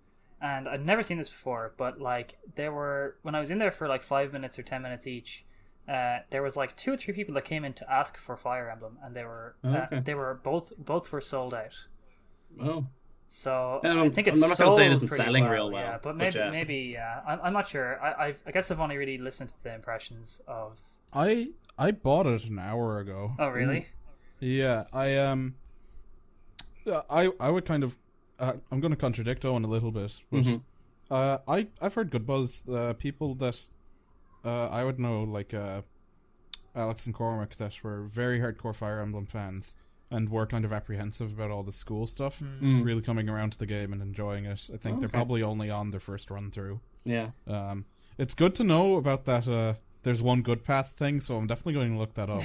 and I'd never seen this before, but like there were, when I was in there for like 5 minutes or 10 minutes each, there was like 2 or 3 people that came in to ask for Fire Emblem, and they were both were sold out. Oh. So I think it's I'm not going to say it isn't selling well, real well. Yeah, but maybe I'm not sure. I guess I've only really listened to the impressions of. I bought it an hour ago. Oh really? Yeah, I would kind of I'm going to contradict Owen a little bit, but I've heard good buzz. People that I would know, like Alex and Cormac, that were very hardcore Fire Emblem fans and were kind of apprehensive about all the school stuff, really coming around to the game and enjoying it. I think they're probably only on their first run through. Yeah. It's good to know about that. There's one good path thing, so I'm definitely going to look that up.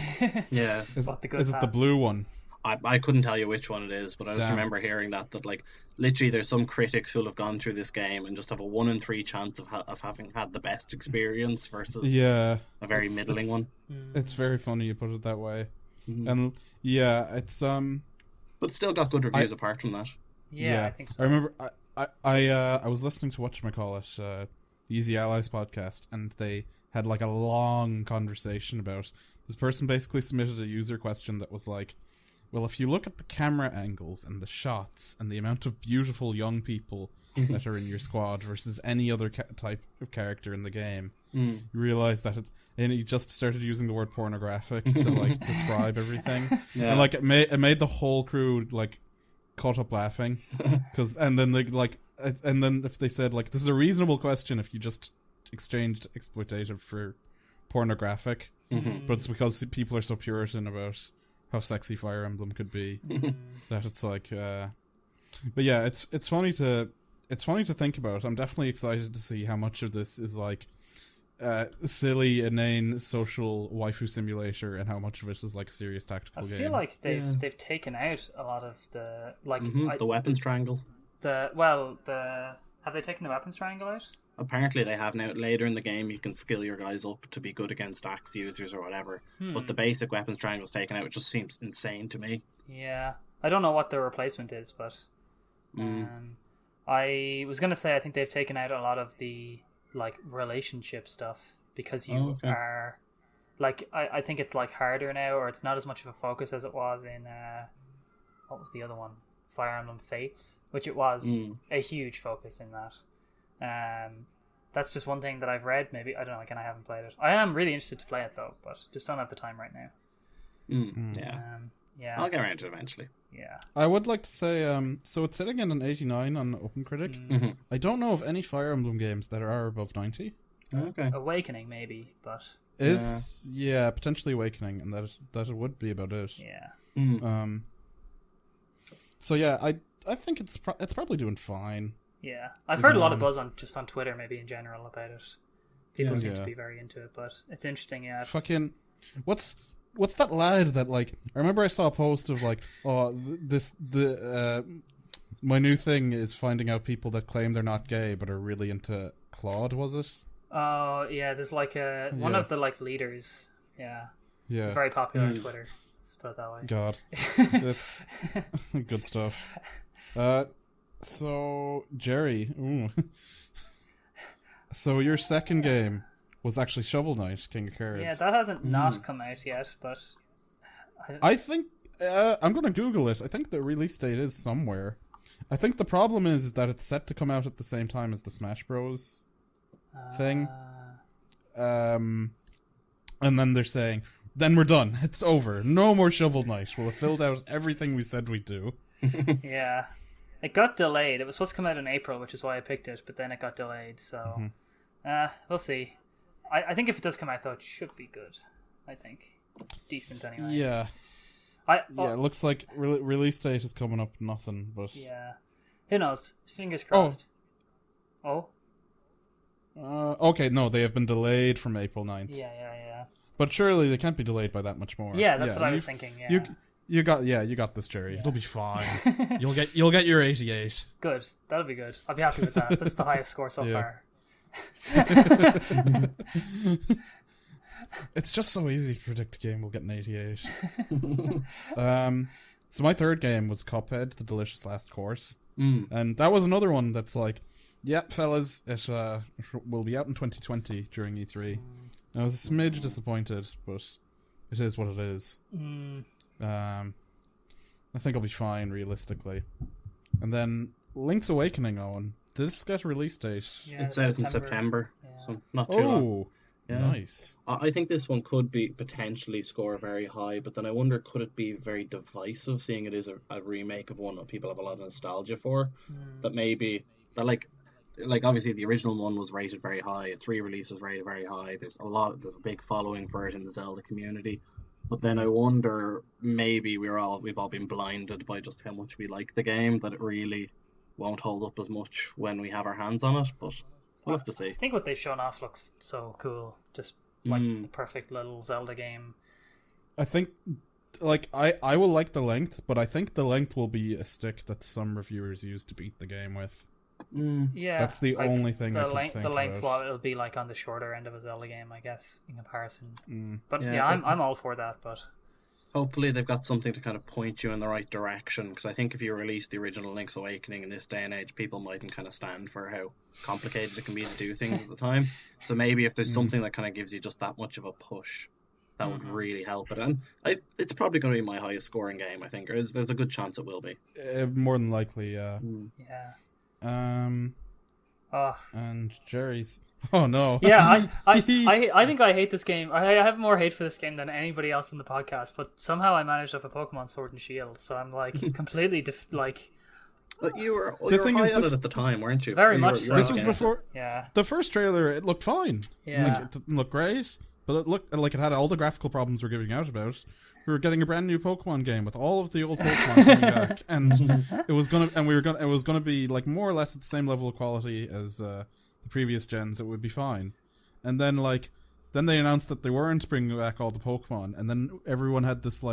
Yeah. Is it the blue one? I couldn't tell you which one it is, but I just remember hearing that like literally there's some critics who'll have gone through this game and just have a 1 in 3 chance of having had the best experience versus a very middling one. It's very funny you put it that way, and it's but still got good reviews apart from that. Yeah, I think so. I remember I was listening to whatchamacallit, the Easy Allies podcast, and they had like a long conversation about this person basically submitted a user question that was like, well, if you look at the camera angles and the shots and the amount of beautiful young people that are in your squad versus any other type of character in the game, you realize that and he just started using the word pornographic to like describe everything, and like it made the whole crew like caught up laughing, and then if they said like, this is a reasonable question if you just exchanged exploitative for pornographic, but it's because people are so Puritan about how sexy Fire Emblem could be that it's like but yeah, it's funny to think about. I'm definitely excited to see how much of this is like silly, inane social waifu simulator and how much of it is like a serious tactical game. I feel like they've taken out a lot of the like the weapons triangle. Have they taken the weapons triangle out? Apparently they have now. Later in the game you can skill your guys up to be good against axe users or whatever, but the basic weapons triangle's taken out, which just seems insane to me. Yeah, I don't know what the replacement is, but I was going to say I think they've taken out a lot of the like relationship stuff, because you are like I think it's like harder now, or it's not as much of a focus as it was in what was the other one, Fire Emblem Fates, which it was a huge focus in that. That's just one thing that I've read. Maybe, I don't know, again, I haven't played it. I am really interested to play it though, but just don't have the time right now. Yeah, I'll get around to it eventually. Yeah, I would like to say so it's sitting in an 89 on OpenCritic. I don't know of any Fire Emblem games that are above 90. Okay. Awakening maybe, but potentially Awakening, and that it would be about it. Yeah. So yeah, I think it's probably doing fine. Yeah, I've heard a lot of buzz on Twitter, maybe in general, about it. People seem to be very into it, but it's interesting. Yeah. Fucking, what's that lad that like? I remember I saw a post of like, my new thing is finding out people that claim they're not gay but are really into Claude. Was it? Oh yeah, there's like one of the like leaders. Yeah. Very popular on Twitter. Let's put it that way. God, that's good stuff. So, Jerry, so your second game was actually Shovel Knight, King of Cards. Yeah, that hasn't not come out yet, but I think I'm going to Google it. I think the release date is somewhere. I think the problem is that it's set to come out at the same time as the Smash Bros. Thing. And then they're saying, then we're done. It's over. No more Shovel Knight. We'll have filled out everything we said we'd do. Yeah. It got delayed. It was supposed to come out in April, which is why I picked it, but then it got delayed, so we'll see. I think if it does come out, though, it should be good. I think. Decent, anyway. Yeah. It looks like release date is coming up nothing, but... Yeah. Who knows? Fingers crossed. Okay, no, they have been delayed from April 9th. Yeah. But surely they can't be delayed by that much more. Yeah, that's what I was thinking, yeah. You got this, Jerry. Yeah. It'll be fine. You'll get your 88. Good. That'll be good. I'll be happy with that. That's the highest score so far. It's just so easy to predict a game will get an 88. So my third game was Cuphead, The Delicious Last Course. And that was another one that's like, fellas, it will be out in 2020 during E3. I was a smidge disappointed, but it is what it is. I think I'll be fine, realistically. And then Link's Awakening, Owen. Did this get a release date? Yeah, it's out in September, so not too long. Yeah. Nice. I think this one could be potentially score very high, but then I wonder could it be very divisive, seeing it is a remake of one that people have a lot of nostalgia for. That maybe that like obviously the original one was rated very high, its re-release was rated very high. There's a big following for it in the Zelda community. But then I wonder maybe we've all been blinded by just how much we like the game that it really won't hold up as much when we have our hands on it. But we'll have to see. I think what they've shown off looks so cool. Just like the perfect little Zelda game. I think, like, I will like the length, but I think the length will be a stick that some reviewers use to beat the game with. Yeah, That's the only thing I can think the length, about. well, it'll be like on the shorter end of a Zelda game, I guess, in comparison. But Yeah, I'm all for that. But hopefully they've got something to kind of point you in the right direction, because I think if you release the original Link's Awakening in this day and age, people mightn't kind of stand for how complicated it can be to do things at the time. So maybe if there's something that kind of gives you just that much of a push, that would really help it. And it's probably going to be my highest scoring game, I think. Or there's a good chance it will be. More than likely, yeah. yeah. And Jerry's. Oh no. Yeah, I think I hate this game. I have more hate for this game than anybody else in the podcast. But somehow I managed to have a Pokemon Sword and Shield, so I'm like completely You were The thing high is, on this- it at the time, weren't you? Very You much were- so. you were This was against it. before Yeah. the first trailer. It looked fine. Yeah. Like, it didn't look great, but it looked like it had all the graphical problems we're giving out about. We were getting a brand new Pokemon game with all of the old Pokemon coming back, and it was gonna be like more or less at the same level of quality as the previous gens. It would be fine, and then they announced that they weren't bringing back all the Pokemon, and then everyone had this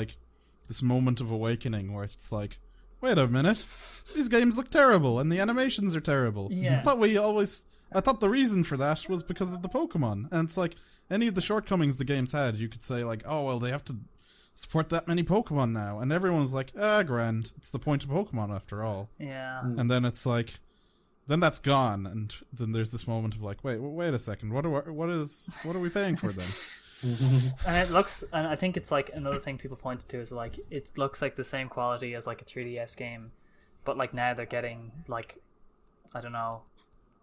moment of awakening where it's like, wait a minute, these games look terrible and the animations are terrible. Yeah. I thought the reason for that was because of the Pokemon, and it's like any of the shortcomings the games had, you could say like, oh well, they have to support that many Pokemon now, and everyone was like, grand, it's the point of Pokemon after all. Yeah. And then it's like, then that's gone, and then there's this moment of like, wait a second, what are we paying for then? And I think it's like another thing people pointed to is like it looks like the same quality as like a 3DS game, but like now they're getting like, I don't know,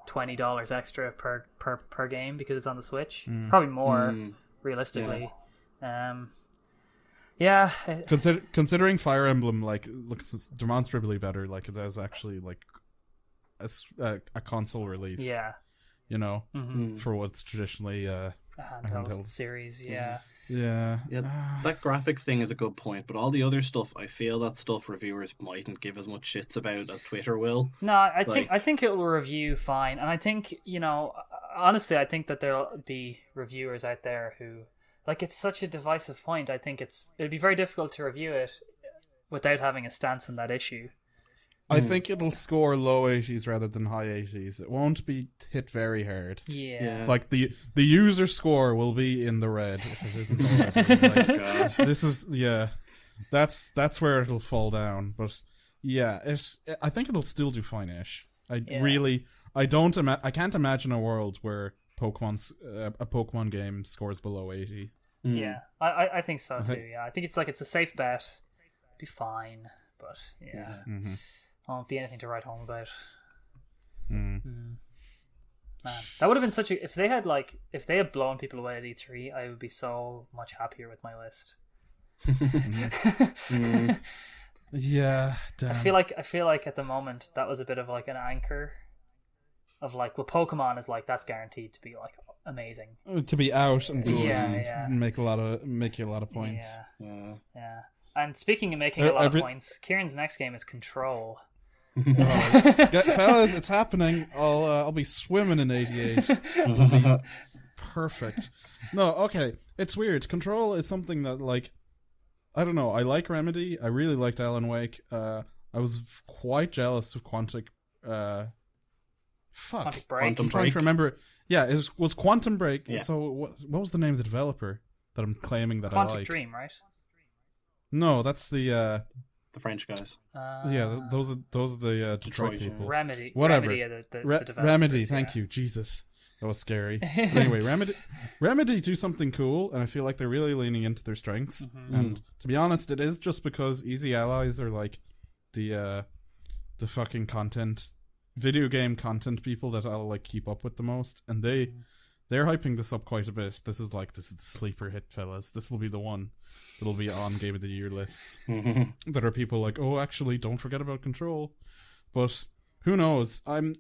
$20 extra per game because it's on the Switch. Probably more realistically. Yeah. Considering Fire Emblem looks demonstrably better, like it has actually like a console release. Yeah. You know, for what's traditionally a handheld series. Yeah. Yeah. That graphics thing is a good point, but all the other stuff, I feel that stuff reviewers mightn't give as much shits about as Twitter will. No, I think it will review fine, and I think, you know, honestly, I think that there'll be reviewers out there who, like, it's such a divisive point. I think it'd be very difficult to review it without having a stance on that issue. I think it'll score low 80s rather than high 80s. It won't be hit very hard. Yeah. Like the user score will be in the red if it isn't already. Like, this is that's where it'll fall down. But yeah, I think it'll still do fine-ish. I can't imagine a world where a Pokemon game scores below 80. Yeah, I think so too. Yeah, I think it's a safe bet. Be fine, but yeah. Won't be anything to write home about. Man, that would have been such a... If they had blown people away at E3, I would be so much happier with my list. Yeah, damn. I feel like at the moment that was a bit of like an anchor of like, well, Pokemon is like, that's guaranteed to be like amazing, to be out and good and make you a lot of points. Yeah. And speaking of making a lot of points, Kieran's next game is Control. Fellas, it's happening. I'll be swimming in 88. It'll be perfect. No, okay. It's weird. Control is something that, like, I don't know. I like Remedy. I really liked Alan Wake. I was quite jealous of Quantic. Quantic Break. I'm trying to remember. Yeah, it was Quantum Break. Yeah. So what was the name of the developer that I'm claiming that I like? Quantic Dream, right? No, that's the French guys. Those are the Detroit people. Remedy. Whatever. Remedy are the Remedy, thank you. Jesus. That was scary. But anyway, Remedy do something cool, and I feel like they're really leaning into their strengths. And to be honest, it is just because Easy Allies are like the fucking video game content people that I'll like keep up with the most, and they they're hyping this up quite a bit. This is the sleeper hit, fellas. This will be the one that'll be on Game of the Year lists. That are people like, oh, actually, don't forget about Control. But who knows? I'm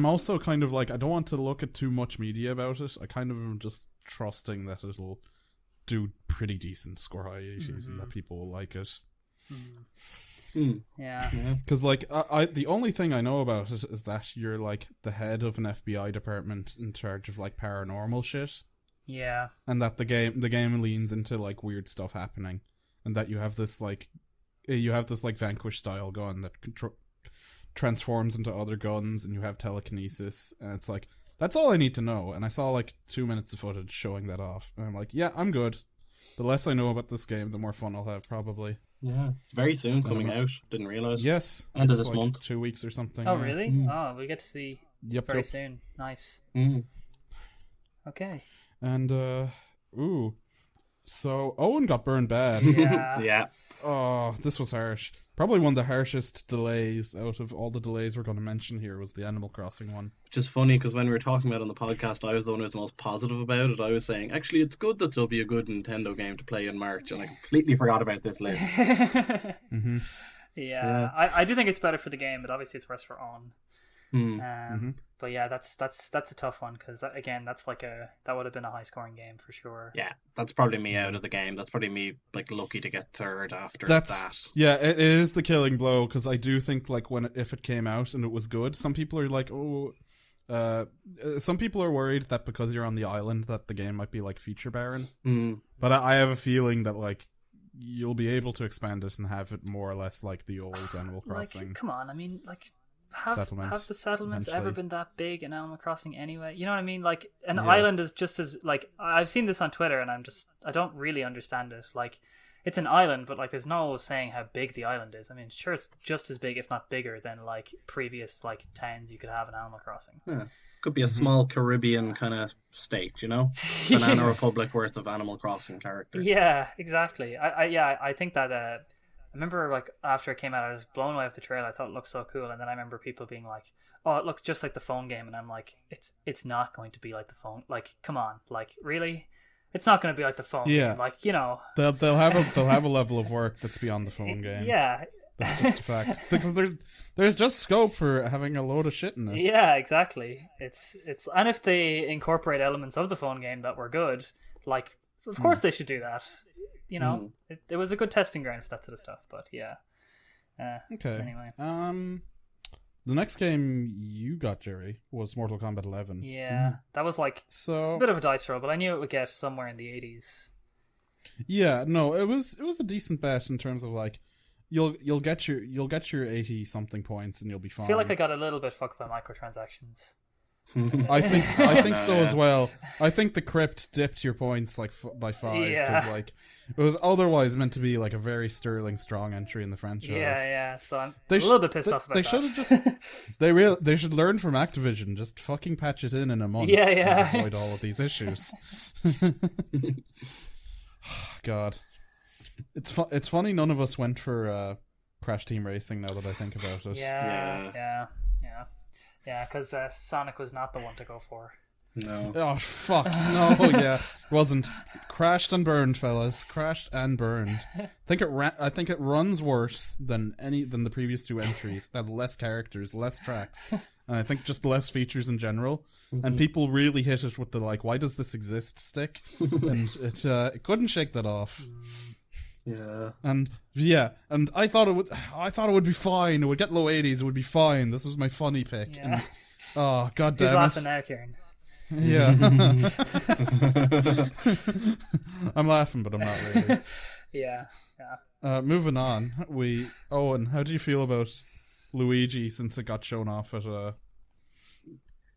also kind of like, I don't want to look at too much media about it. I kind of am just trusting that it'll do pretty decent, score high 80s, and that people will like it. Yeah. Because the only thing I know about it is that you're like the head of an FBI department in charge of like paranormal shit. Yeah. And that the game leans into like weird stuff happening, and that you have this Vanquish style gun that transforms into other guns, and you have telekinesis, and it's like, that's all I need to know. And I saw like 2 minutes of footage showing that off, and I'm like, yeah, I'm good. The less I know about this game, the more fun I'll have, probably. Yeah, very soon coming out. Didn't realize. Yes, end of this like month, 2 weeks or something. Oh, really? Oh, we get to see very soon. Nice. Okay. And so Owen got burned bad. Yeah. Yeah. Oh, this was harsh. Probably one of the harshest delays out of all the delays we're going to mention here was the Animal Crossing one. Which is funny, because when we were talking about it on the podcast, I was the one who was the most positive about it. I was saying, actually, it's good that there'll be a good Nintendo game to play in March, and I completely forgot about this list. Yeah. I do think it's better for the game, but obviously it's worse for On. But yeah, that's a tough one, because that would have been a high scoring game for sure. Yeah, that's probably me out of the game. That's probably me like lucky to get third after that. Yeah, it is the killing blow, because I do think like if it came out and it was good, some people are like, some people are worried that because you're on the island that the game might be like feature barren. But I have a feeling that like you'll be able to expand it and have it more or less like the old Animal Crossing. Like, come on, I mean, like, have the settlements eventually ever been that big in Animal Crossing anyway? You know what I mean? Like, an island is just as, like, I've seen this on Twitter, and I don't really understand it. Like, it's an island, but like, there's no saying how big the island is. I mean, sure, it's just as big, if not bigger, than like previous like towns you could have in Animal Crossing. Yeah. Could be a small Caribbean kind of state, you know? Banana Republic worth of Animal Crossing characters. Yeah, exactly. I think that I remember like after it came out, I was blown away with the trailer. I thought it looked so cool, and then I remember people being like, "Oh, it looks just like the phone game," and I'm like, "It's not going to be like the phone. Like, come on, like really." It's not going to be like the phone game. Like, you know, they'll have a level of work that's beyond the phone game. Yeah, that's just a fact. Because there's just scope for having a load of shit in it. Yeah, exactly. It's and if they incorporate elements of the phone game that were good, like of course they should do that. You know, it was a good testing ground for that sort of stuff. But yeah. Okay. Anyway. The next game you got, Jerry, was Mortal Kombat 11. Yeah, that was like it's a bit of a dice roll, but I knew it would get somewhere in the 80s. Yeah, no, it was a decent bet in terms of like you'll get your 80 something points and you'll be fine. I feel like I got a little bit fucked by microtransactions. I think so as well. I think the crypt dipped your points like by 5 because like it was otherwise meant to be like a very sterling strong entry in the franchise. Yeah. So I'm a little bit pissed off about that. They should have just they should learn from Activision. Just fucking patch it in a month. Yeah. And avoid all of these issues. God, it's funny none of us went for Crash Team Racing now that I think about it. Yeah, because Sonic was not the one to go for. No. Oh, fuck. No, yeah. Wasn't. Crashed and burned, fellas. Crashed and burned. I think it runs worse than the previous 2 entries. It has less characters, less tracks, and I think just less features in general. And people really hit it with the, like, why does this exist stick? And it couldn't shake that off. Yeah. And I thought it would be fine. It would get low 80s. It would be fine. This was my funny pick. Yeah. And, oh, god damn He's it. laughing now, Kieran. Yeah. I'm laughing, but I'm not really. Yeah. Moving on. Owen, how do you feel about Luigi since it got shown off at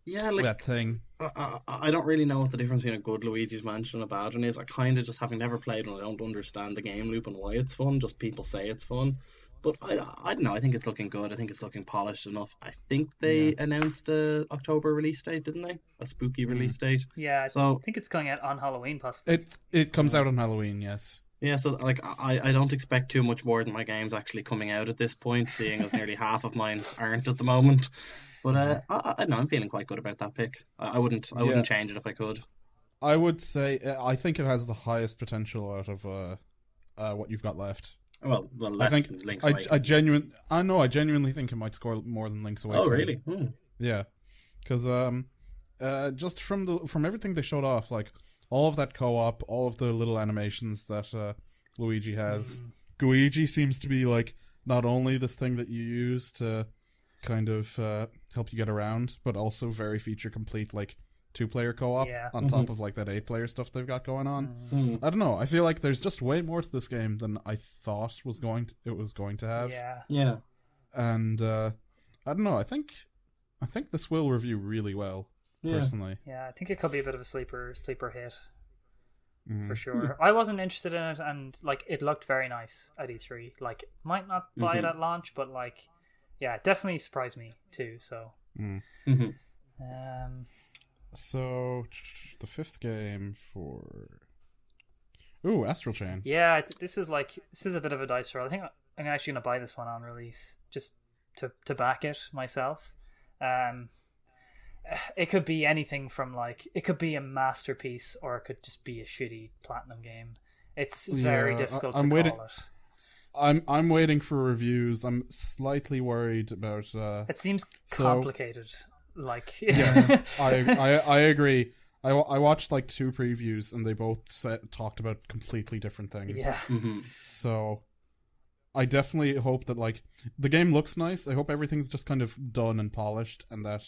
that thing? I don't really know what the difference between a good Luigi's Mansion and a bad one is. I kind of just, having never played one, I don't understand the game loop and why it's fun. Just people say it's fun. But I don't know. I think it's looking good. I think it's looking polished enough. I think they announced a October release date, didn't they? A spooky release date. Yeah, I think it's going out on Halloween, possibly. It comes out on Halloween, yes. Yeah, so like I don't expect too much more than my games actually coming out at this point, seeing as nearly half of mine aren't at the moment. But I don't know, I'm feeling quite good about that pick. I Yeah, wouldn't change it if I could. I would say I think it has the highest potential out of what you've got left. Well, I left think Link's Awakening. I genuinely think it might score more than Link's Oh, Awakening. really? Hmm. Yeah, because just from everything they showed off, like all of that co-op, all of the little animations that Luigi has. Guigi seems to be like not only this thing that you use to kind of help you get around, but also very feature complete, like 2-player co-op Yeah. on top of like that 8-player stuff they've got going on. Hmm. I don't know. I feel like there's just way more to this game than I thought it was going to have. Yeah. Yeah. And I don't know. I think this will review really well. Yeah. Personally, Yeah, I think it could be a bit of a sleeper hit Mm. for sure. I wasn't interested in it, and like it looked very nice at E3. Like, might not buy it at launch, but like, yeah, it definitely surprised me too. So, Mm. Hmm. So the 5th game for Astral Chain. yeah, this is a bit of a dice roll. I think I'm actually gonna buy this one on release just to back it myself. It could be anything from like it could be a masterpiece or it could just be a shitty platinum game. It's very difficult to call it. I'm waiting for reviews. I'm slightly worried about. It seems complicated. Like yes, I agree. I watched like 2 previews and they both talked about completely different things. Yeah. Hmm. So I definitely hope that like the game looks nice. I hope everything's just kind of done and polished, and that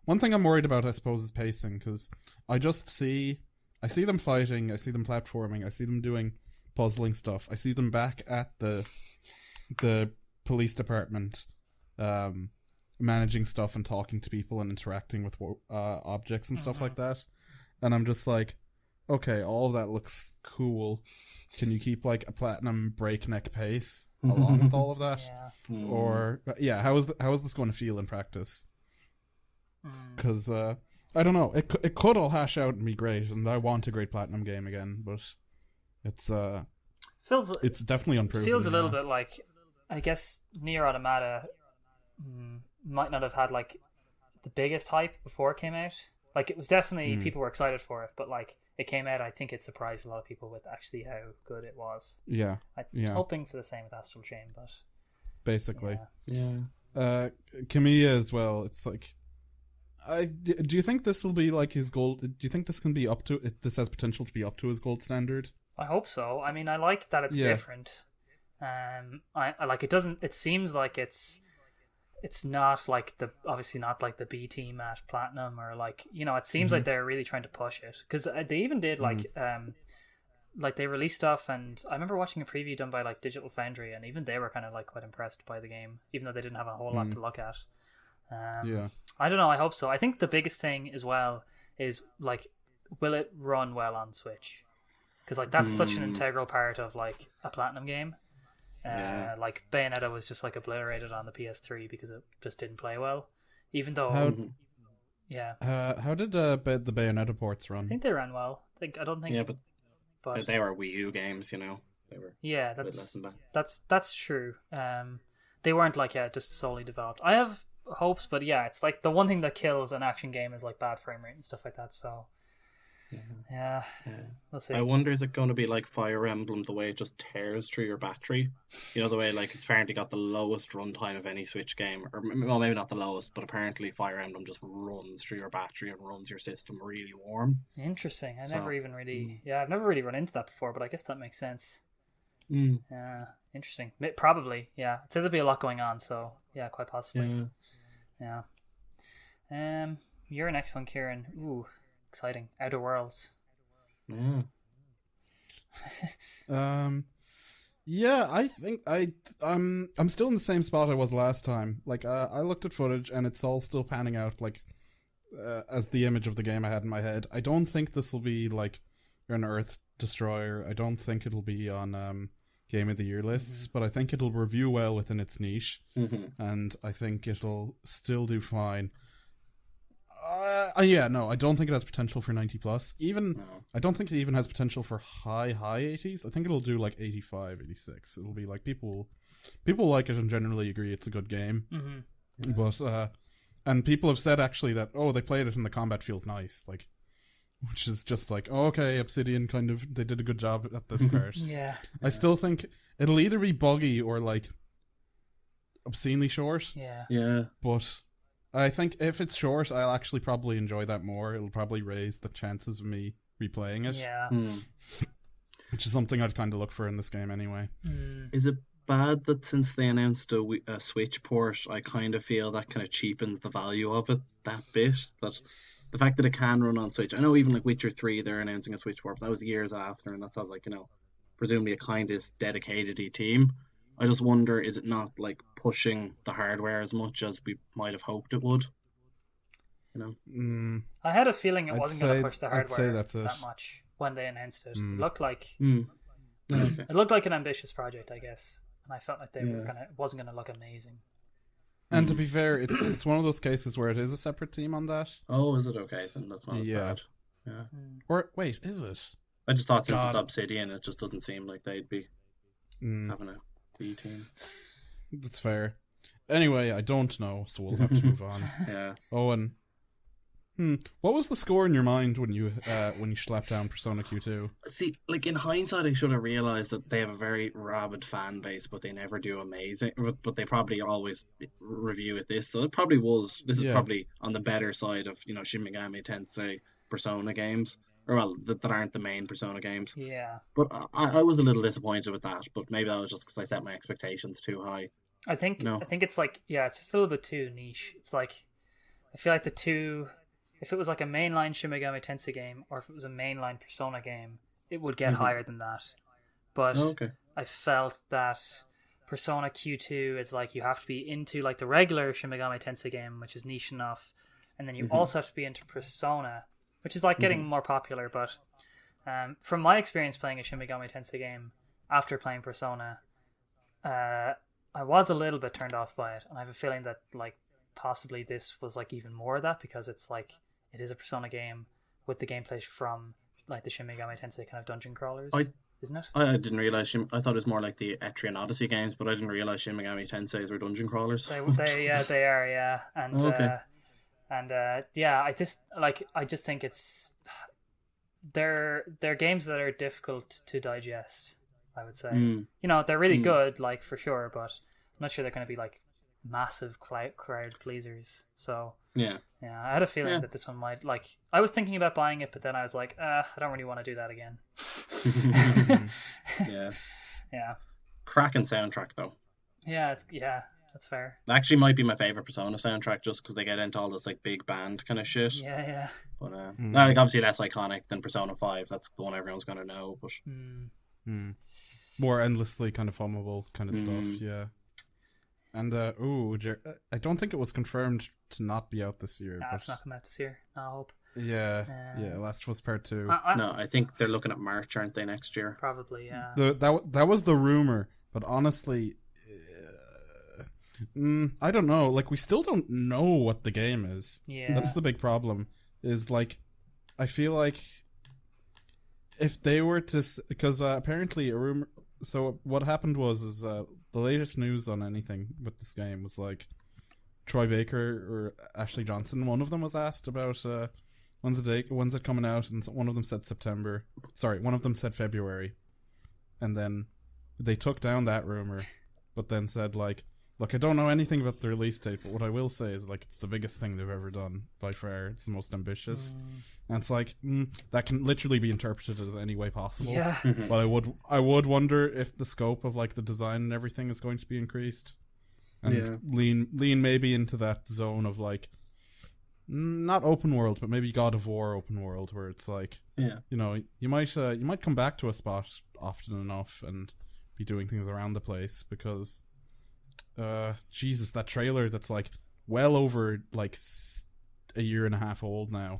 one thing I'm worried about, I suppose, is pacing, because I see them fighting, I see them platforming, I see them doing puzzling stuff, I see them back at the police department, managing stuff and talking to people and interacting with objects and stuff like that, and I'm just like, okay, all of that looks cool. Can you keep like a platinum breakneck pace along with all of that? Yeah. Or how is this going to feel in practice? Because I don't know, it could all hash out and be great, and I want a great platinum game again, but it's definitely unproven. Feels a little bit like, I guess Nier Automata might not have had like the biggest hype before it came out. Like, it was definitely people were excited for it, but like it came out, I think it surprised a lot of people with actually how good it was. Yeah, I'm hoping for the same with Astral Chain, but basically, Yeah. Kamiya as well. It's like, do you think this will be like his gold? Do you think this can be up to? This has potential to be up to his gold standard. I hope so. I mean, I like that it's different. I like it. Doesn't. It seems like it's not like obviously not like the B team at Platinum, or like, you know, it seems like they're really trying to push it, because they even did like they released stuff, and I remember watching a preview done by like Digital Foundry, and even they were kind of like quite impressed by the game, even though they didn't have a whole lot to look at. I don't know. I hope so. I think the biggest thing as well is like, will it run well on Switch? Because like that's such an integral part of like a Platinum game. Like Bayonetta was just like obliterated on the PS3 because it just didn't play well. Even though, how did the Bayonetta ports run? I think they ran well. I don't think. Yeah, but they were Wii U games, you know. They were. Yeah, that's true. They weren't like just solely developed. I have hopes, but yeah, it's like the one thing that kills an action game is like bad frame rate and stuff like that. So yeah. We'll see. I wonder, is it going to be like Fire Emblem, the way it just tears through your battery? You know, the way like it's apparently got the lowest runtime of any Switch game, or well, maybe not the lowest, but apparently Fire Emblem just runs through your battery and runs your system really warm. Interesting. I've never really run into that before, but I guess that makes sense. Yeah, interesting. Probably, yeah. I'd say there'll be a lot going on, so yeah, quite possibly. Yeah. Your next one, Kieran. Ooh, exciting. Outer Worlds. Yeah, I think I'm still in the same spot I was last time. Like, I looked at footage and it's all still panning out like as the image of the game I had in my head. I don't think this will be like an Earth Destroyer. I don't think it'll be on Game of the Year lists, but I think it'll review well within its niche, and I think it'll still do fine. Yeah, no, I don't think it has potential for 90 plus. Even No. I don't think it even has potential for high 80s. I think it'll do like 85, 86. It'll be like people like it and generally agree it's a good game. Mm-hmm. But and people have said actually that they played it and the combat feels nice, like, which is just like, okay, Obsidian kind of, they did a good job at this part. Yeah. I still think it'll either be buggy or like obscenely short. Yeah. Yeah. But I think if it's short, I'll actually probably enjoy that more. It'll probably raise the chances of me replaying it. Yeah. Which is something I'd kind of look for in this game anyway. Is it bad that since they announced a Switch port, I kind of feel that kind of cheapens the value of it that bit? That the fact that it can run on Switch. I know even like Witcher 3, they're announcing a Switch port, but that was years after, and that sounds like, presumably a kind of dedicated team. I just wonder, is it not like pushing the hardware as much as we might have hoped it would? I had a feeling it wasn't going to push the I'd say hardware that's that much when they announced it. It looked like Okay. it looked like an ambitious project, I guess, and I felt like it wasn't going to look amazing. And to be fair, it's one of those cases where it is a separate team on that. Oh, is it? Okay, then that's not as Yeah. bad. Yeah. Or wait, is it? I just thought since God. it's Obsidian, it just doesn't seem like they'd be having a B team. That's fair. Anyway, I don't know, so we'll have to move on. Yeah. Owen, what was the score in your mind when you slapped down Persona Q2? See, like in hindsight, I should have realized that they have a very rabid fan base, but they never do amazing. But they probably always review it this, so it probably was. This is probably on the better side of Shin Megami Tensei Persona games, or well, that aren't the main Persona games. Yeah. But I was a little disappointed with that. But maybe that was just because I set my expectations too high. I think it's like, it's just a little bit too niche. It's like, I feel like the two, if it was like a mainline Shin Megami Tensei game or if it was a mainline Persona game, it would get higher than that. But I felt that Persona Q2 is like, you have to be into like the regular Shin Megami Tensei game, which is niche enough, and then you also have to be into Persona, which is like getting more popular. But from my experience playing a Shin Megami Tensei game after playing Persona, I was a little bit turned off by it, and I have a feeling that like possibly this was like even more of that, because it's like it is a Persona game with the gameplay from like the Shin Megami Tensei kind of dungeon crawlers, isn't it? I didn't realize. I thoued it was more like the Etrian Odyssey games, but I didn't realize Shin Megami Tensei's were dungeon crawlers. They are, and I just think it's they're games that are difficult to digest, I would say. They're really good, like, for sure, but I'm not sure they're going to be like massive crowd pleasers. So yeah, I had a feeling that this one might, like, I was thinking about buying it, but then I was like, I don't really want to do that again. Yeah. Cracking soundtrack though. That's fair. That actually might be my favorite Persona soundtrack, just because they get into all this like big band kind of shit. Yeah. But like obviously less iconic than Persona 5. That's the one everyone's gonna know. But more endlessly kind of fummable kind of stuff. Yeah. And I don't think it was confirmed to not be out this year. But it's not coming out this year, I hope. Yeah, Last of Us Part 2. No, I think they're looking at March, aren't they, next year? Probably, yeah. That was the rumor, but honestly, I don't know. Like, we still don't know what the game is. Yeah, that's the big problem. Is like, I feel like if they were to, because apparently a rumor. So what happened was the latest news on anything with this game was like Troy Baker or Ashley Johnson. One of them was asked about when's it coming out, and one of them said September. Sorry, one of them said February, and then they took down that rumor, but then said like, look, I don't know anything about the release date, but what I will say is like it's the biggest thing they've ever done by far. It's the most ambitious, and it's like that can literally be interpreted as any way possible. Yeah. But I would wonder if the scope of like the design and everything is going to be increased, and lean maybe into that zone of like not open world, but maybe God of War open world, where it's like you might come back to a spot often enough and be doing things around the place, because Jesus, that trailer that's like well over like a year and a half old now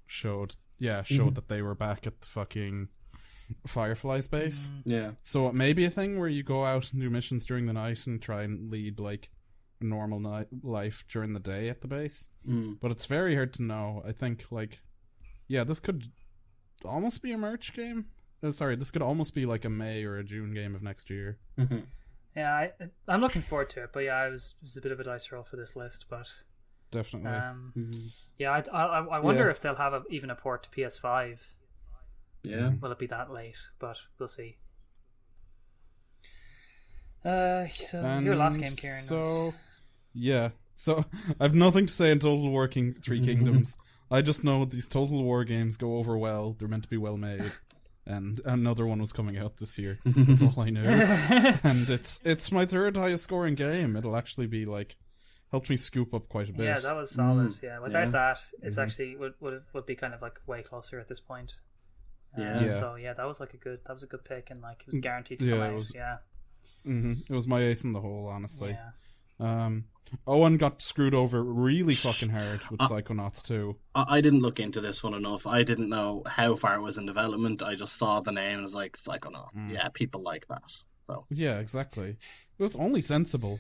showed that they were back at the fucking Firefly's base. Yeah. So it may be a thing where you go out and do missions during the night and try and lead like a normal life during the day at the base. Mm. But it's very hard to know. I think, like, yeah, this could almost be a March game. Sorry, this could almost be like a May or a June game of next year. Mm-hmm. Yeah, I'm looking forward to it. But yeah, it was a bit of a dice roll for this list. But Definitely. yeah, I wonder if they'll have even a port to PS5. Yeah. Will it be that late? But we'll see. So your last game, Kieran. So, yeah. So, I have nothing to say on Total War Three Kingdoms. I just know these Total War games go over well. They're meant to be well made. And another one was coming out this year. That's all I know. And it's my third highest scoring game. It'll actually be like helped me scoop up quite a bit. Yeah, that was solid. Yeah, without that, it's actually would be kind of like way closer at this point. So yeah, that was a good pick, and like it was guaranteed to come out. It was my ace in the hole, honestly. Yeah. Owen got screwed over really fucking hard with Psychonauts 2. I didn't look into this one enough. I didn't know how far it was in development. I just saw the name and was like, Psychonauts. Yeah, people like that. So yeah, exactly. It was only sensible.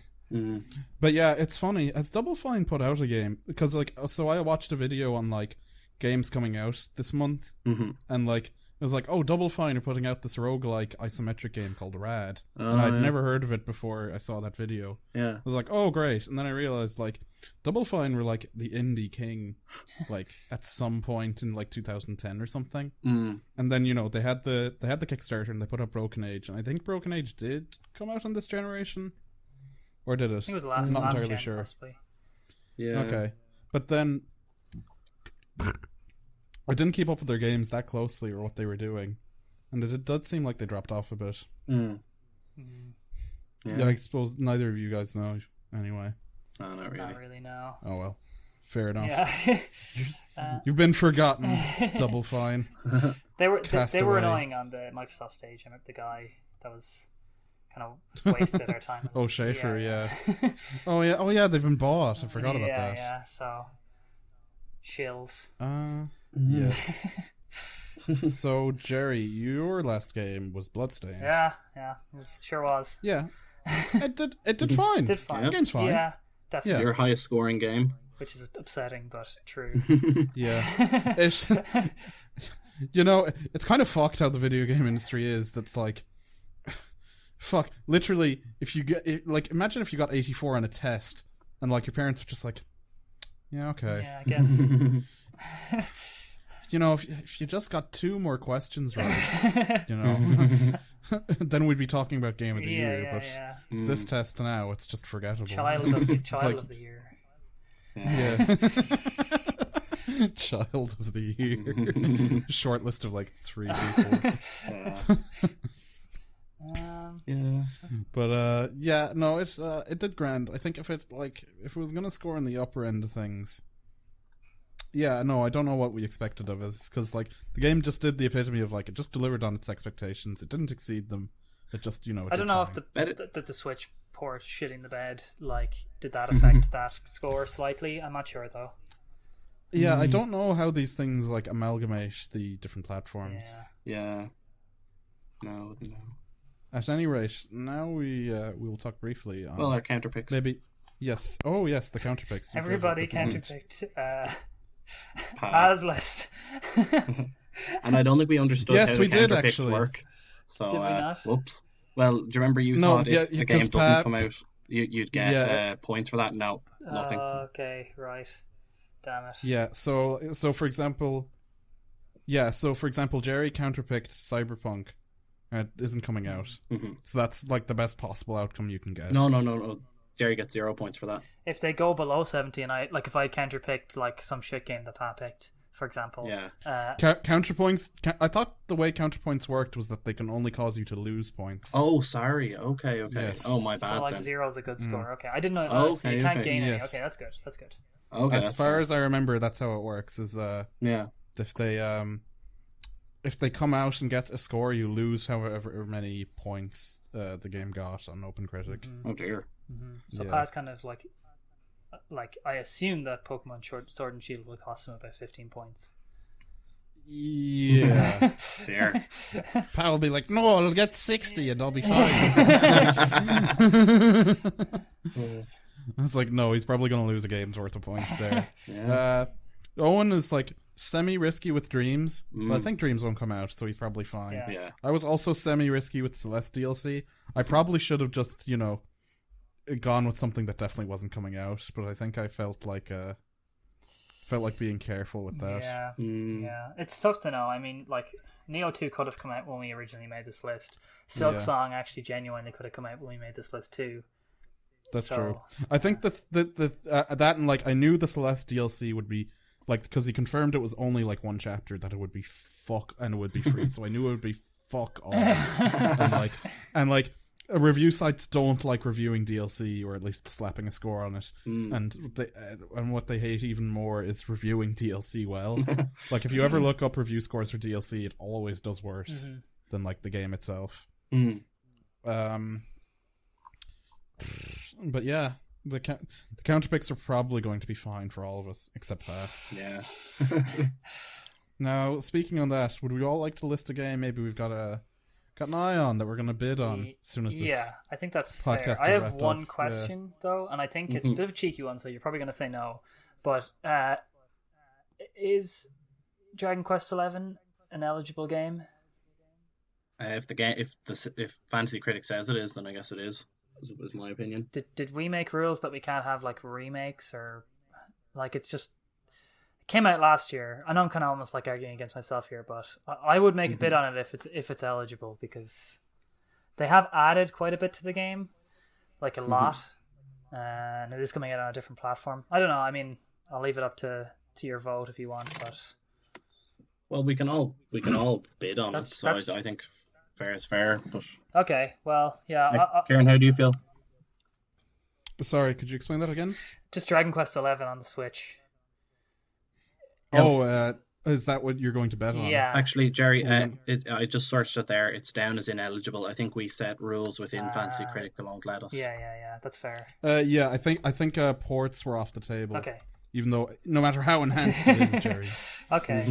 But yeah, it's funny. Has Double Fine put out a game? Because like, so I watched a video on like games coming out this month, and like it was like, oh, Double Fine are putting out this roguelike isometric game called Rad. And I'd never heard of it before I saw that video. Yeah. I was like, oh, great. And then I realized, like, Double Fine were, like, the indie king, like, at some point in, like, 2010 or something. And then, you know, they had the Kickstarter and they put up Broken Age. And I think Broken Age did come out on this generation. Or did it? I think it was last. I'm not last entirely gen, sure. Possibly. Yeah. Okay. But then I didn't keep up with their games that closely or what they were doing. And it does seem like they dropped off a bit. Yeah, I suppose neither of you guys know, anyway. No, not really. Not really, no. Oh, well. Fair enough. Yeah. You've been forgotten, Double Fine. They were Castaway. annoying on the Microsoft stage. I remember the guy that was kind of wasted our time. Oh, Schaefer, yeah. Oh yeah, they've been bought. I forgot about that. Yeah, so shills. Yes. So, Jerry, your last game was Bloodstained. Yeah, sure was. Yeah. It did fine. Did fine. The game's fine. Yeah, definitely. Your highest scoring game. Which is upsetting, but true. Yeah. It's, you know, it's kind of fucked how the video game industry is. That's like, fuck, literally, if you get, like, imagine if you got 84 on a test, and, like, your parents are just like, yeah, okay. Yeah, I guess. You know, if you just got 2 more questions right, you know, then we'd be talking about Game of the Year. But this test now, it's just forgettable. Child of the Year. Yeah. Child of the Year. Short list of like 3 people. But yeah, no, it did grand. I think if it was gonna score in the upper end of things, yeah, no, I don't know what we expected of it, because like the game just did the epitome of like it just delivered on its expectations. It didn't exceed them. It just, you know. I don't know if the Switch port shitting the bed, like, did that affect that score slightly? I'm not sure though. Yeah, I don't know how these things like amalgamate the different platforms. Yeah. No. At any rate, now we will talk briefly on our counter picks. Maybe yes. Oh yes, the counter picks. Everybody counterpicked Paz list. And I don't think we understood how the counter picks actually work. So did we not? Whoops. Well, do you remember you thought if the game doesn't come out, you'd get points for that? No, nothing. Okay, right. Damn it. Yeah. So for example, Jerry counterpicked Cyberpunk. It isn't coming out, so that's like the best possible outcome you can get. No. Jerry gets 0 points for that. If they go below 70, and if I counterpicked like some shit game that Pat picked, for example. Yeah. Counterpoints. I thought the way counterpoints worked was that they can only cause you to lose points. Oh, sorry. Okay. Yes. Oh, my bad. So like then. 0 is a good score. Okay, I didn't know. So you can't gain any. Okay, that's good. Okay. As far as I remember, that's how it works. Is if they come out and get a score, you lose however many points the game got on OpenCritic. Oh dear. So Pat's kind of like I assume that Pokemon Sword and Shield will cost him about 15 points. Yeah. Dear. Pat will be like, no, I'll get 60 and I'll be fine. I was like, no, he's probably going to lose a game's worth of points there. Yeah. Owen is like semi-risky with Dreams, but I think Dreams won't come out, so he's probably fine. Yeah. I was also semi-risky with Celeste DLC. I probably should have just, gone with something that definitely wasn't coming out, but I think I felt like being careful with that. Yeah. It's tough to know. I mean, like, Neo 2 could have come out when we originally made this list. Silk Song actually genuinely could have come out when we made this list too. That's true. I think that and like I knew the Celeste DLC would be like, because he confirmed it was only like one chapter, that it would be and it would be free. So I knew it would be fuck all. and review sites don't like reviewing DLC, or at least slapping a score on it. And what they hate even more is reviewing DLC well. Like if you ever look up review scores for DLC, it always does worse than like the game itself. But yeah, the counter picks are probably going to be fine for all of us except that. Yeah. Now, speaking on that, would we all like to list a game maybe we've got an eye on that we're going to bid on as soon as this? Yeah, I think that's podcast fair. I have wrapped one up. question though, and I think it's a bit of a cheeky one, so you're probably going to say no. But is Dragon Quest XI an eligible game? If Fantasy Critic says it is, then I guess it is my opinion. Did we make rules that we can't have like remakes, or like it came out last year? I know I'm kind of almost like arguing against myself here, but I would make a bid on it if it's eligible, because they have added quite a bit to the game, like a lot, and it is coming out on a different platform. I don't know. I mean, I'll leave it up to your vote if you want, but well, we can all bid on it. So I think fair is fair. But okay, well, yeah. Kieran, how do you feel? Sorry, could you explain that again? Just Dragon Quest XI on the Switch. Oh, is that what you're going to bet on? Yeah. Actually, Jerry, I just searched it there. It's down as ineligible. I think we set rules within Fantasy Critic that won't let us. Yeah. That's fair. Yeah, I think ports were off the table. Okay. Even though, no matter how enhanced it is, Jerry. Okay.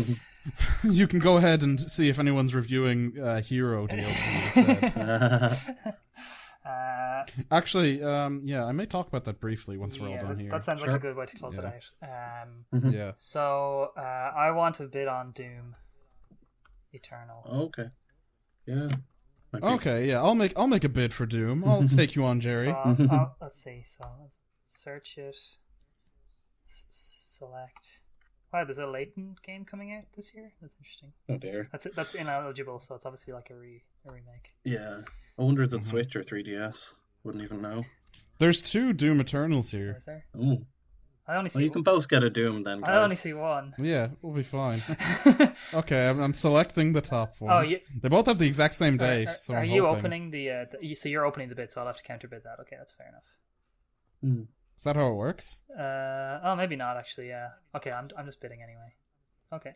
You can go ahead and see if anyone's reviewing Hero DLC instead. Actually, I may talk about that briefly once we're all done here. That sounds like a good way to close it out. Yeah. So, I want to bid on Doom Eternal. Okay. Yeah. Okay, yeah, I'll make a bid for Doom. I'll take you on, Jerry. So let's see. So let's search it. Select. Wow, there's a Latent game coming out this year. That's interesting. Oh dear. That's ineligible, so it's obviously like a remake. Yeah. I wonder if it's Switch or 3DS. Wouldn't even know. There's 2 Doom Eternals here. Is there? Oh. I only see. Well, you can both get a Doom then, guys. I only see one. Yeah, we'll be fine. Okay, I'm selecting the top one. Oh, they both have the exact same date. So are I'm you hoping. opening the? So you're opening the bid, so I'll have to counterbid that. Okay, that's fair enough. Is that how it works? Maybe not actually. Yeah. Okay, I'm just bidding anyway. Okay.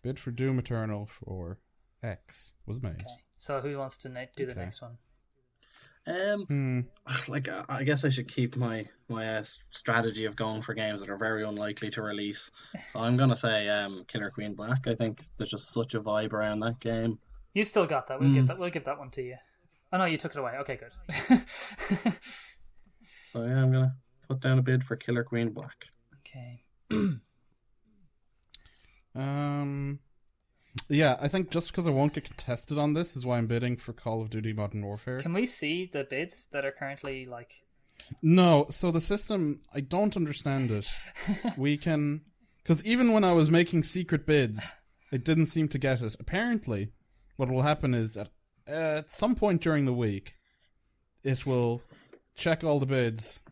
Bid for Doom Eternal for X was made. Okay. So who wants to do the next one? I guess I should keep my strategy of going for games that are very unlikely to release. So I'm gonna say Killer Queen Black. I think there's just such a vibe around that game. You still got that. We'll give that one to you. Oh no, you took it away. Okay, good. So yeah, I'm gonna put down a bid for Killer Queen Black. Okay. Yeah, I think just because I won't get contested on this is why I'm bidding for Call of Duty Modern Warfare. Can we see the bids that are currently like? No, so the system, I don't understand it. We can, because even when I was making secret bids, it didn't seem to get it. Apparently, what will happen is at some point during the week, it will check all the bids.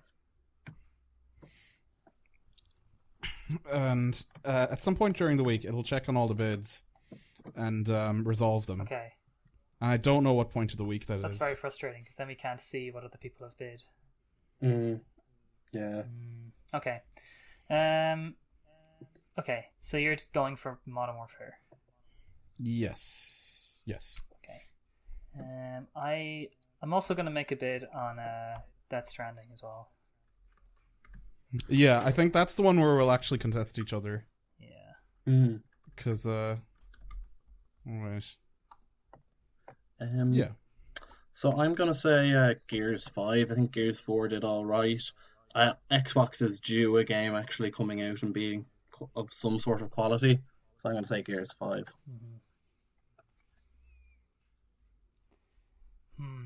And at some point during the week, it'll check on all the bids and resolve them. Okay. And I don't know what point of the week that is. That's very frustrating, because then we can't see what other people have bid. Yeah. Okay. Okay, so you're going for Modern Warfare. Yes. Okay. I'm also going to make a bid on Death Stranding as well. Yeah, I think that's the one where we'll actually contest each other. Yeah. Because, alright. Yeah. So I'm going to say Gears 5. I think Gears 4 did alright. Xbox is due a game actually coming out and being of some sort of quality, so I'm going to say Gears 5.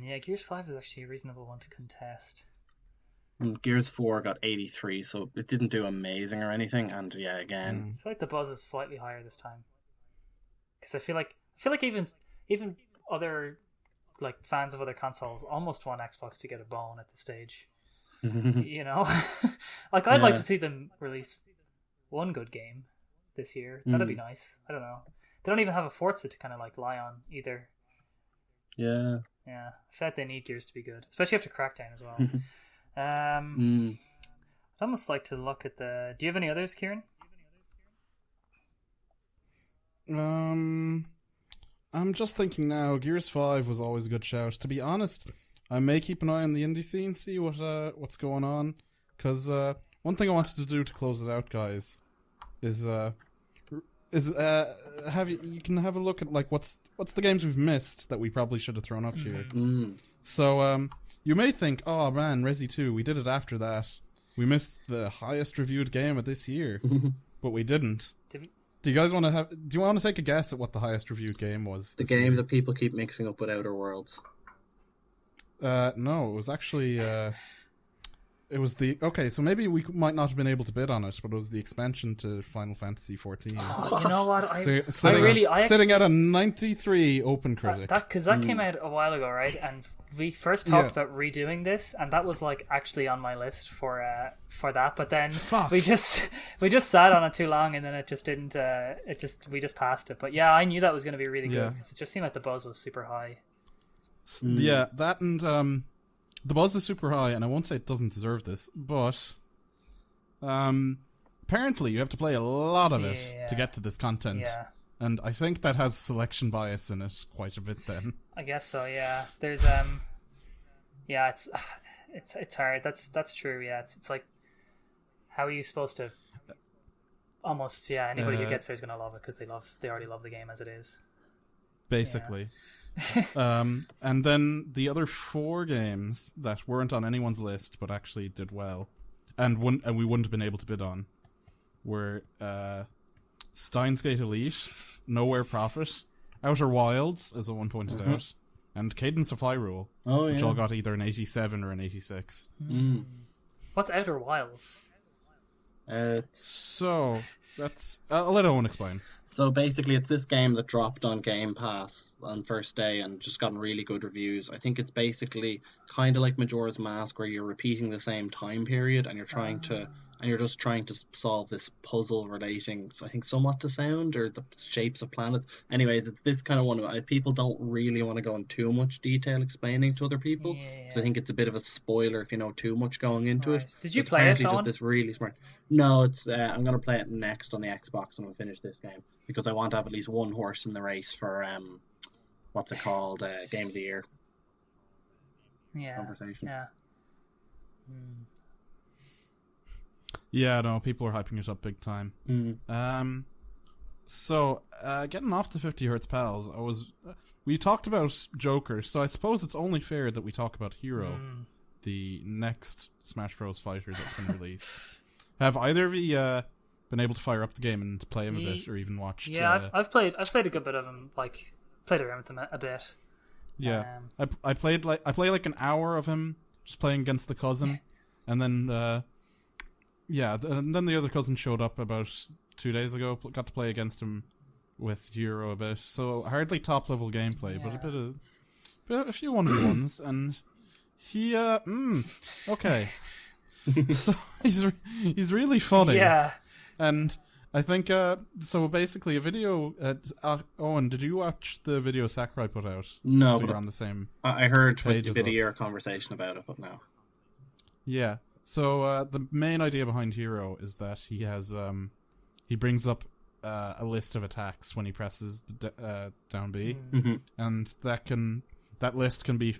Yeah, Gears 5 is actually a reasonable one to contest. And Gears 4 got 83, so it didn't do amazing or anything. And yeah, again, I feel like the buzz is slightly higher this time because I feel like even other like fans of other consoles almost want Xbox to get a bone at this stage. You know, like I'd like to see them release one good game this year. That'd be nice. I don't know. They don't even have a Forza to kind of like lie on either. yeah. Yeah, I feel like they need Gears to be good, especially after Crackdown as well. I'd almost like to look at the. Do you have any others, Kieran? I'm just thinking now. Gears 5 was always a good shout. To be honest, I may keep an eye on the indie scene, see what's going on. Because one thing I wanted to do to close it out, guys, is have you can have a look at like what's the games we've missed that we probably should have thrown up here. So you may think, oh man, Resi 2, we did it after that. We missed the highest reviewed game of this year, but we didn't. Do you guys want to have? Do you want to take a guess at what the highest reviewed game was? The game that people keep mixing up with Outer Worlds. No, it was actually. It was the so maybe we might not have been able to bid on it, but it was the expansion to Final Fantasy 14. Oh, you know what? Sitting at a 93 open critic. Because that came out a while ago, right? And we first talked about redoing this, and that was like actually on my list for that. But then we just sat on it too long, and then it just didn't. We just passed it. But yeah, I knew that was going to be really good because it just seemed like the buzz was super high. Yeah, that and the buzz is super high, and I won't say it doesn't deserve this, but apparently you have to play a lot of it to get to this content. Yeah. And I think that has selection bias in it quite a bit then. I guess so, yeah. There's it's hard. That's true, yeah. It's like, how are you supposed to almost anybody who gets there is going to love it because they already love the game as it is. Basically. Yeah. And then the other 4 games that weren't on anyone's list but actually did well and we wouldn't have been able to bid on were Steins Gate Elite, Nowhere Profit, Outer Wilds, as one pointed out, and Cadence of Hyrule, which all got either an 87 or an 86. What's Outer Wilds? So that's I'll let Owen explain. So basically, it's this game that dropped on Game Pass on first day and just gotten really good reviews. I think it's basically kind of like Majora's Mask, where you're repeating the same time period and you're just trying to solve this puzzle relating, I think, somewhat to sound or the shapes of planets. Anyways, it's this kind of one. People don't really want to go into too much detail explaining to other people. So I think it's a bit of a spoiler if you know too much going into it. Did you play it, just this really smart. No, it's I'm going to play it next on the Xbox when I finish this game because I want to have at least one horse in the race for what's it called, Game of the Year. Conversation. Yeah. Yeah, no, people are hyping it up big time. So getting off the 50 Hertz pals, we talked about Joker, so I suppose it's only fair that we talk about Hero, the next Smash Bros. Fighter that's been released. Have either of you been able to fire up the game and play him a bit, or even watched? Yeah, I've played a good bit of him. Like played around with him a bit. Yeah, I played like an hour of him just playing against the cousin, and then and then the other cousin showed up about 2 days ago. Got to play against him with Hero a bit. So hardly top level gameplay, but a few 1v1s, and he okay. So he's really funny. Yeah. And I think so basically a video Owen, did you watch the video Sakurai put out? No, so but you're on the same I heard page with the video conversation about it, but no. Yeah. So the main idea behind Hero is that he has he brings up a list of attacks when he presses the down B, and that list can be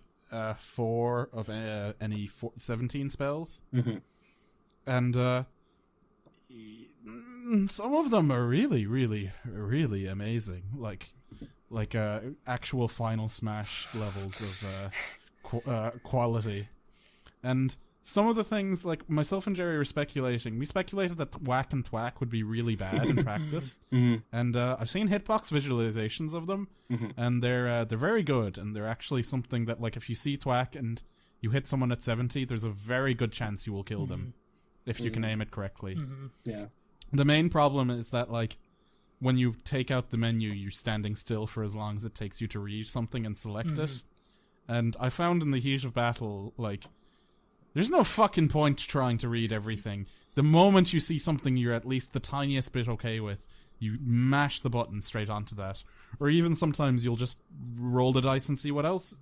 4 of any 17 spells, and some of them are really, really, really amazing, like actual Final Smash levels of quality, and some of the things, like, myself and Jerry were speculating. We speculated that whack and thwack would be really bad in practice. And I've seen hitbox visualizations of them, and they're very good, and they're actually something that, like, if you see thwack and you hit someone at 70, there's a very good chance you will kill them, if you can aim it correctly. Yeah. The main problem is that, like, when you take out the menu, you're standing still for as long as it takes you to read something and select it. And I found in the heat of battle, like, there's no fucking point trying to read everything. The moment you see something you're at least the tiniest bit okay with, you mash the button straight onto that. Or even sometimes you'll just roll the dice and see what else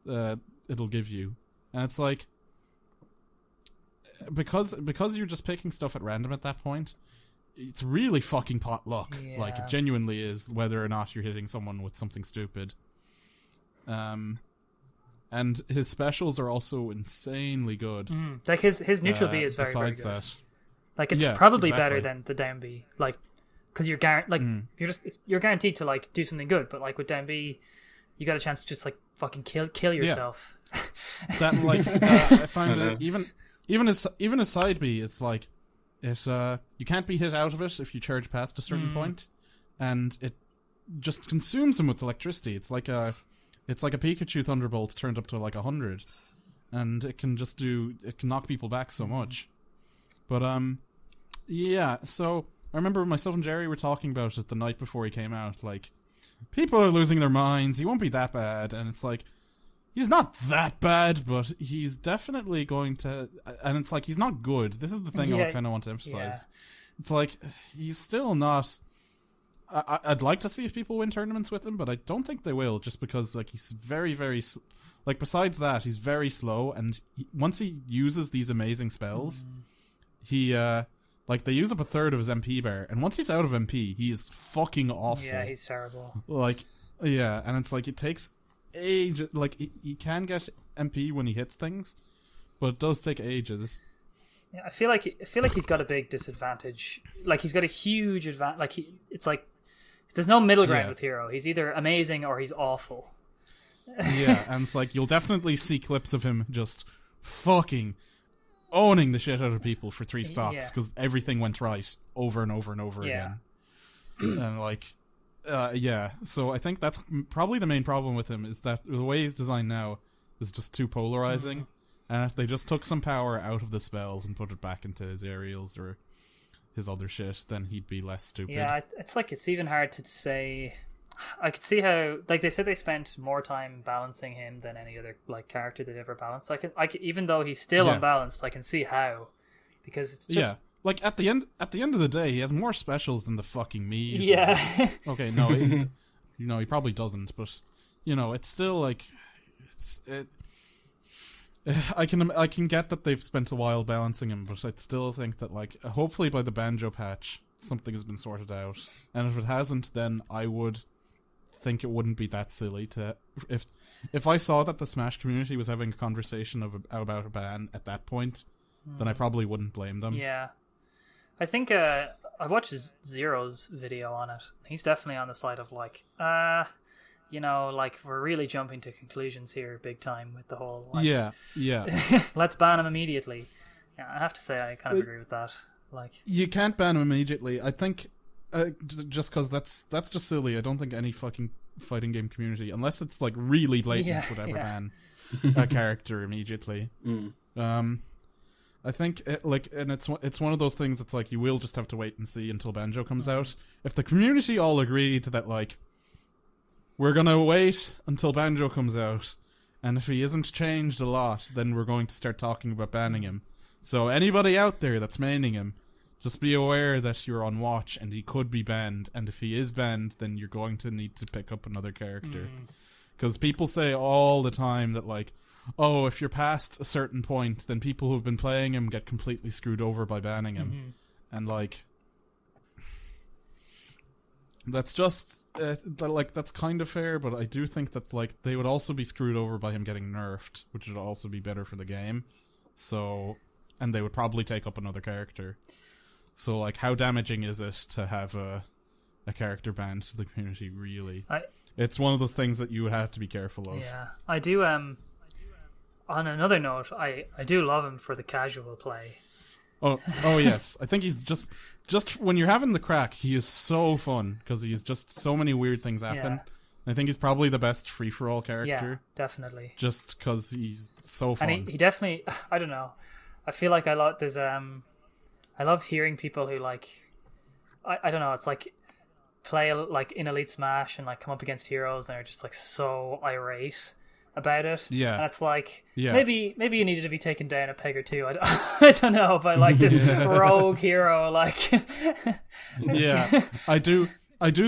it'll give you. And it's like, because you're just picking stuff at random at that point, it's really fucking pot luck. Yeah. Like, it genuinely is, whether or not you're hitting someone with something stupid. And his specials are also insanely good. Like his neutral B is very, very good. That, like it's probably better than the down B. Like, because you're you're guaranteed to like do something good. But like with down B, you got a chance to just like fucking kill yourself. Yeah. That like I find it even as side B, it's like you can't be hit out of it if you charge past a certain point, and it just consumes him with electricity. It's like a Pikachu Thunderbolt turned up to like 100, and it can knock people back so much. But yeah. So I remember myself and Jerry were talking about it the night before he came out. Like, people are losing their minds. He won't be that bad, and it's like, he's not that bad, but he's definitely going to. And it's like, he's not good. This is the thing I kind of want to emphasize. Yeah. It's like, he's still not. I'd like to see if people win tournaments with him, but I don't think they will, just because like he's very, very like, besides that, he's very slow, and once he uses these amazing spells, he like, they use up a third of his MP bar, and once he's out of MP, he is fucking awful. Yeah, he's terrible. Like, yeah, and it's like, it takes ages. Like, he can get MP when he hits things, but it does take ages. Yeah, I feel like he's got a big disadvantage. Like, he's got a huge advantage. Like, it's like, there's no middle ground with Hero. He's either amazing or he's awful. Yeah, and it's like, you'll definitely see clips of him just fucking owning the shit out of people for 3 stocks, because everything went right over and over and over again. And like, yeah, so I think that's probably the main problem with him, is that the way he's designed now is just too polarizing. And if they just took some power out of the spells and put it back into his aerials or his other shit, then he'd be less stupid. Yeah, it's like, it's even hard to say. I could see how, like, they said they spent more time balancing him than any other like character they've ever balanced. Even though he's still unbalanced, I can see how, because it's just like, at the end of the day, he has more specials than the fucking Mii's. Yeah. Okay, no, he probably doesn't, but it's still like, I can get that they've spent a while balancing him, but I still think that, like, hopefully by the Banjo patch something has been sorted out, and if it hasn't, then I would think it wouldn't be that silly to, if I saw that the Smash community was having a conversation about a ban at that point, then I probably wouldn't blame them. Yeah, I think I watched Zero's video on it. He's definitely on the side of like, like, we're really jumping to conclusions here big time with the whole, like, let's ban him immediately. Yeah, I have to say I kind of agree with that. Like, you can't ban him immediately. I think just because that's just silly. I don't think any fucking fighting game community, unless it's like really blatant, would ever ban a character immediately. I think it's one of those things that's like, you will just have to wait and see until Banjo comes out. If the community all agreed that, like, we're gonna wait until Banjo comes out, and if he isn't changed a lot, then we're going to start talking about banning him. So anybody out there that's maining him, just be aware that you're on watch and he could be banned, and if he is banned, then you're going to need to pick up another character. Because people say all the time that, like, oh, if you're past a certain point, then people who've been playing him get completely screwed over by banning him. And, like, that's just, that's kind of fair, but I do think that, like, they would also be screwed over by him getting nerfed, which would also be better for the game. So, and they would probably take up another character. So, like, how damaging is it to have a character banned to the community, really? It's one of those things that you would have to be careful of. Yeah, I do, on another note, I do love him for the casual play. Oh yes. I think he's just when you're having the crack, he is so fun because he's just so many weird things happen. Yeah. I think he's probably the best free-for-all character. Yeah, definitely. Just because he's so fun. And he definitely, I don't know. I feel like I love hearing people who like, I don't know, it's like play like in Elite Smash and like come up against heroes and are just like so irate about it. Yeah. And it's like, maybe you needed to be taken down a peg or two. I don't know, but like this rogue hero, like. Yeah, I do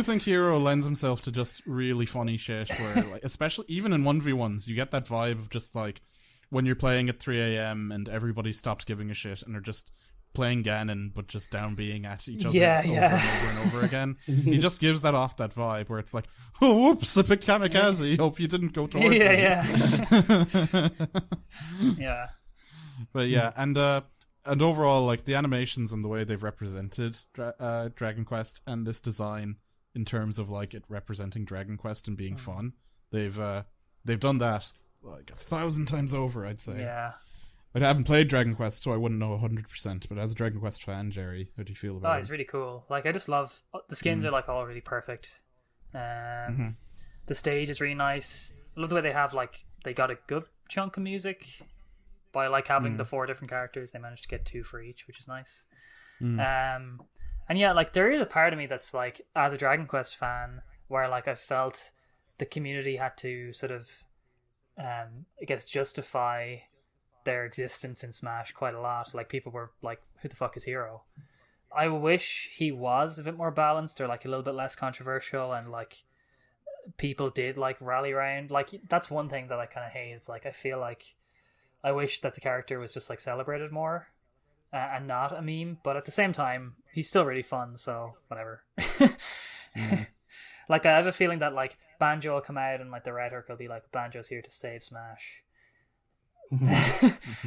think Hero lends himself to just really funny shit where, like, especially even in 1v1s, you get that vibe of just like when you're playing at 3 a.m. and everybody stopped giving a shit and they're just playing Ganon but just down being at each other over and over again. He just gives that vibe where it's like, oh whoops, I picked Kamikaze, hope you didn't go towards me. Yeah. But yeah, and overall, like, the animations and the way they've represented Dragon Quest and this design in terms of like it representing Dragon Quest and being fun, they've done that like 1,000 times over, I'd say. Yeah. I haven't played Dragon Quest, so I wouldn't know 100%. But as a Dragon Quest fan, Jerry, how do you feel about it? It's really cool. Like, I just love the skins are like all really perfect. The stage is really nice. I love the way they have like they got a good chunk of music by like having the 4 different characters. They managed to get 2 for each, which is nice. And yeah, like there is a part of me that's like, as a Dragon Quest fan, where like I felt the community had to sort of, I guess, justify their existence in Smash quite a lot. Like people were like, who the fuck is Hero? I wish he was a bit more balanced or like a little bit less controversial and like people did like rally around. Like that's one thing that I kind of hate. It's like I feel like I wish that the character was just like celebrated more and not a meme, but at the same time he's still really fun, so whatever. Like I have a feeling that like Banjo will come out and like the rhetoric will be like, Banjo's here to save Smash.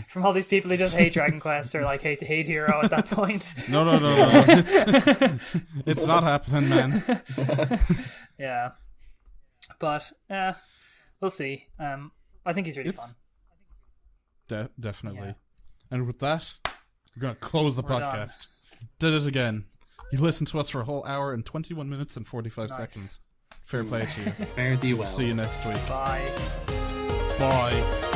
From all these people who just hate Dragon Quest or like hate Hero at that point. No. It's not happening, man. Yeah. But we'll see. I think he's really fun. Definitely. Yeah. And with that, we're going to close the podcast. Did it again. You listened to us for a whole hour and 21 minutes and 45 seconds. Fair play to you. Fare thee well. See you next week. Bye. Bye.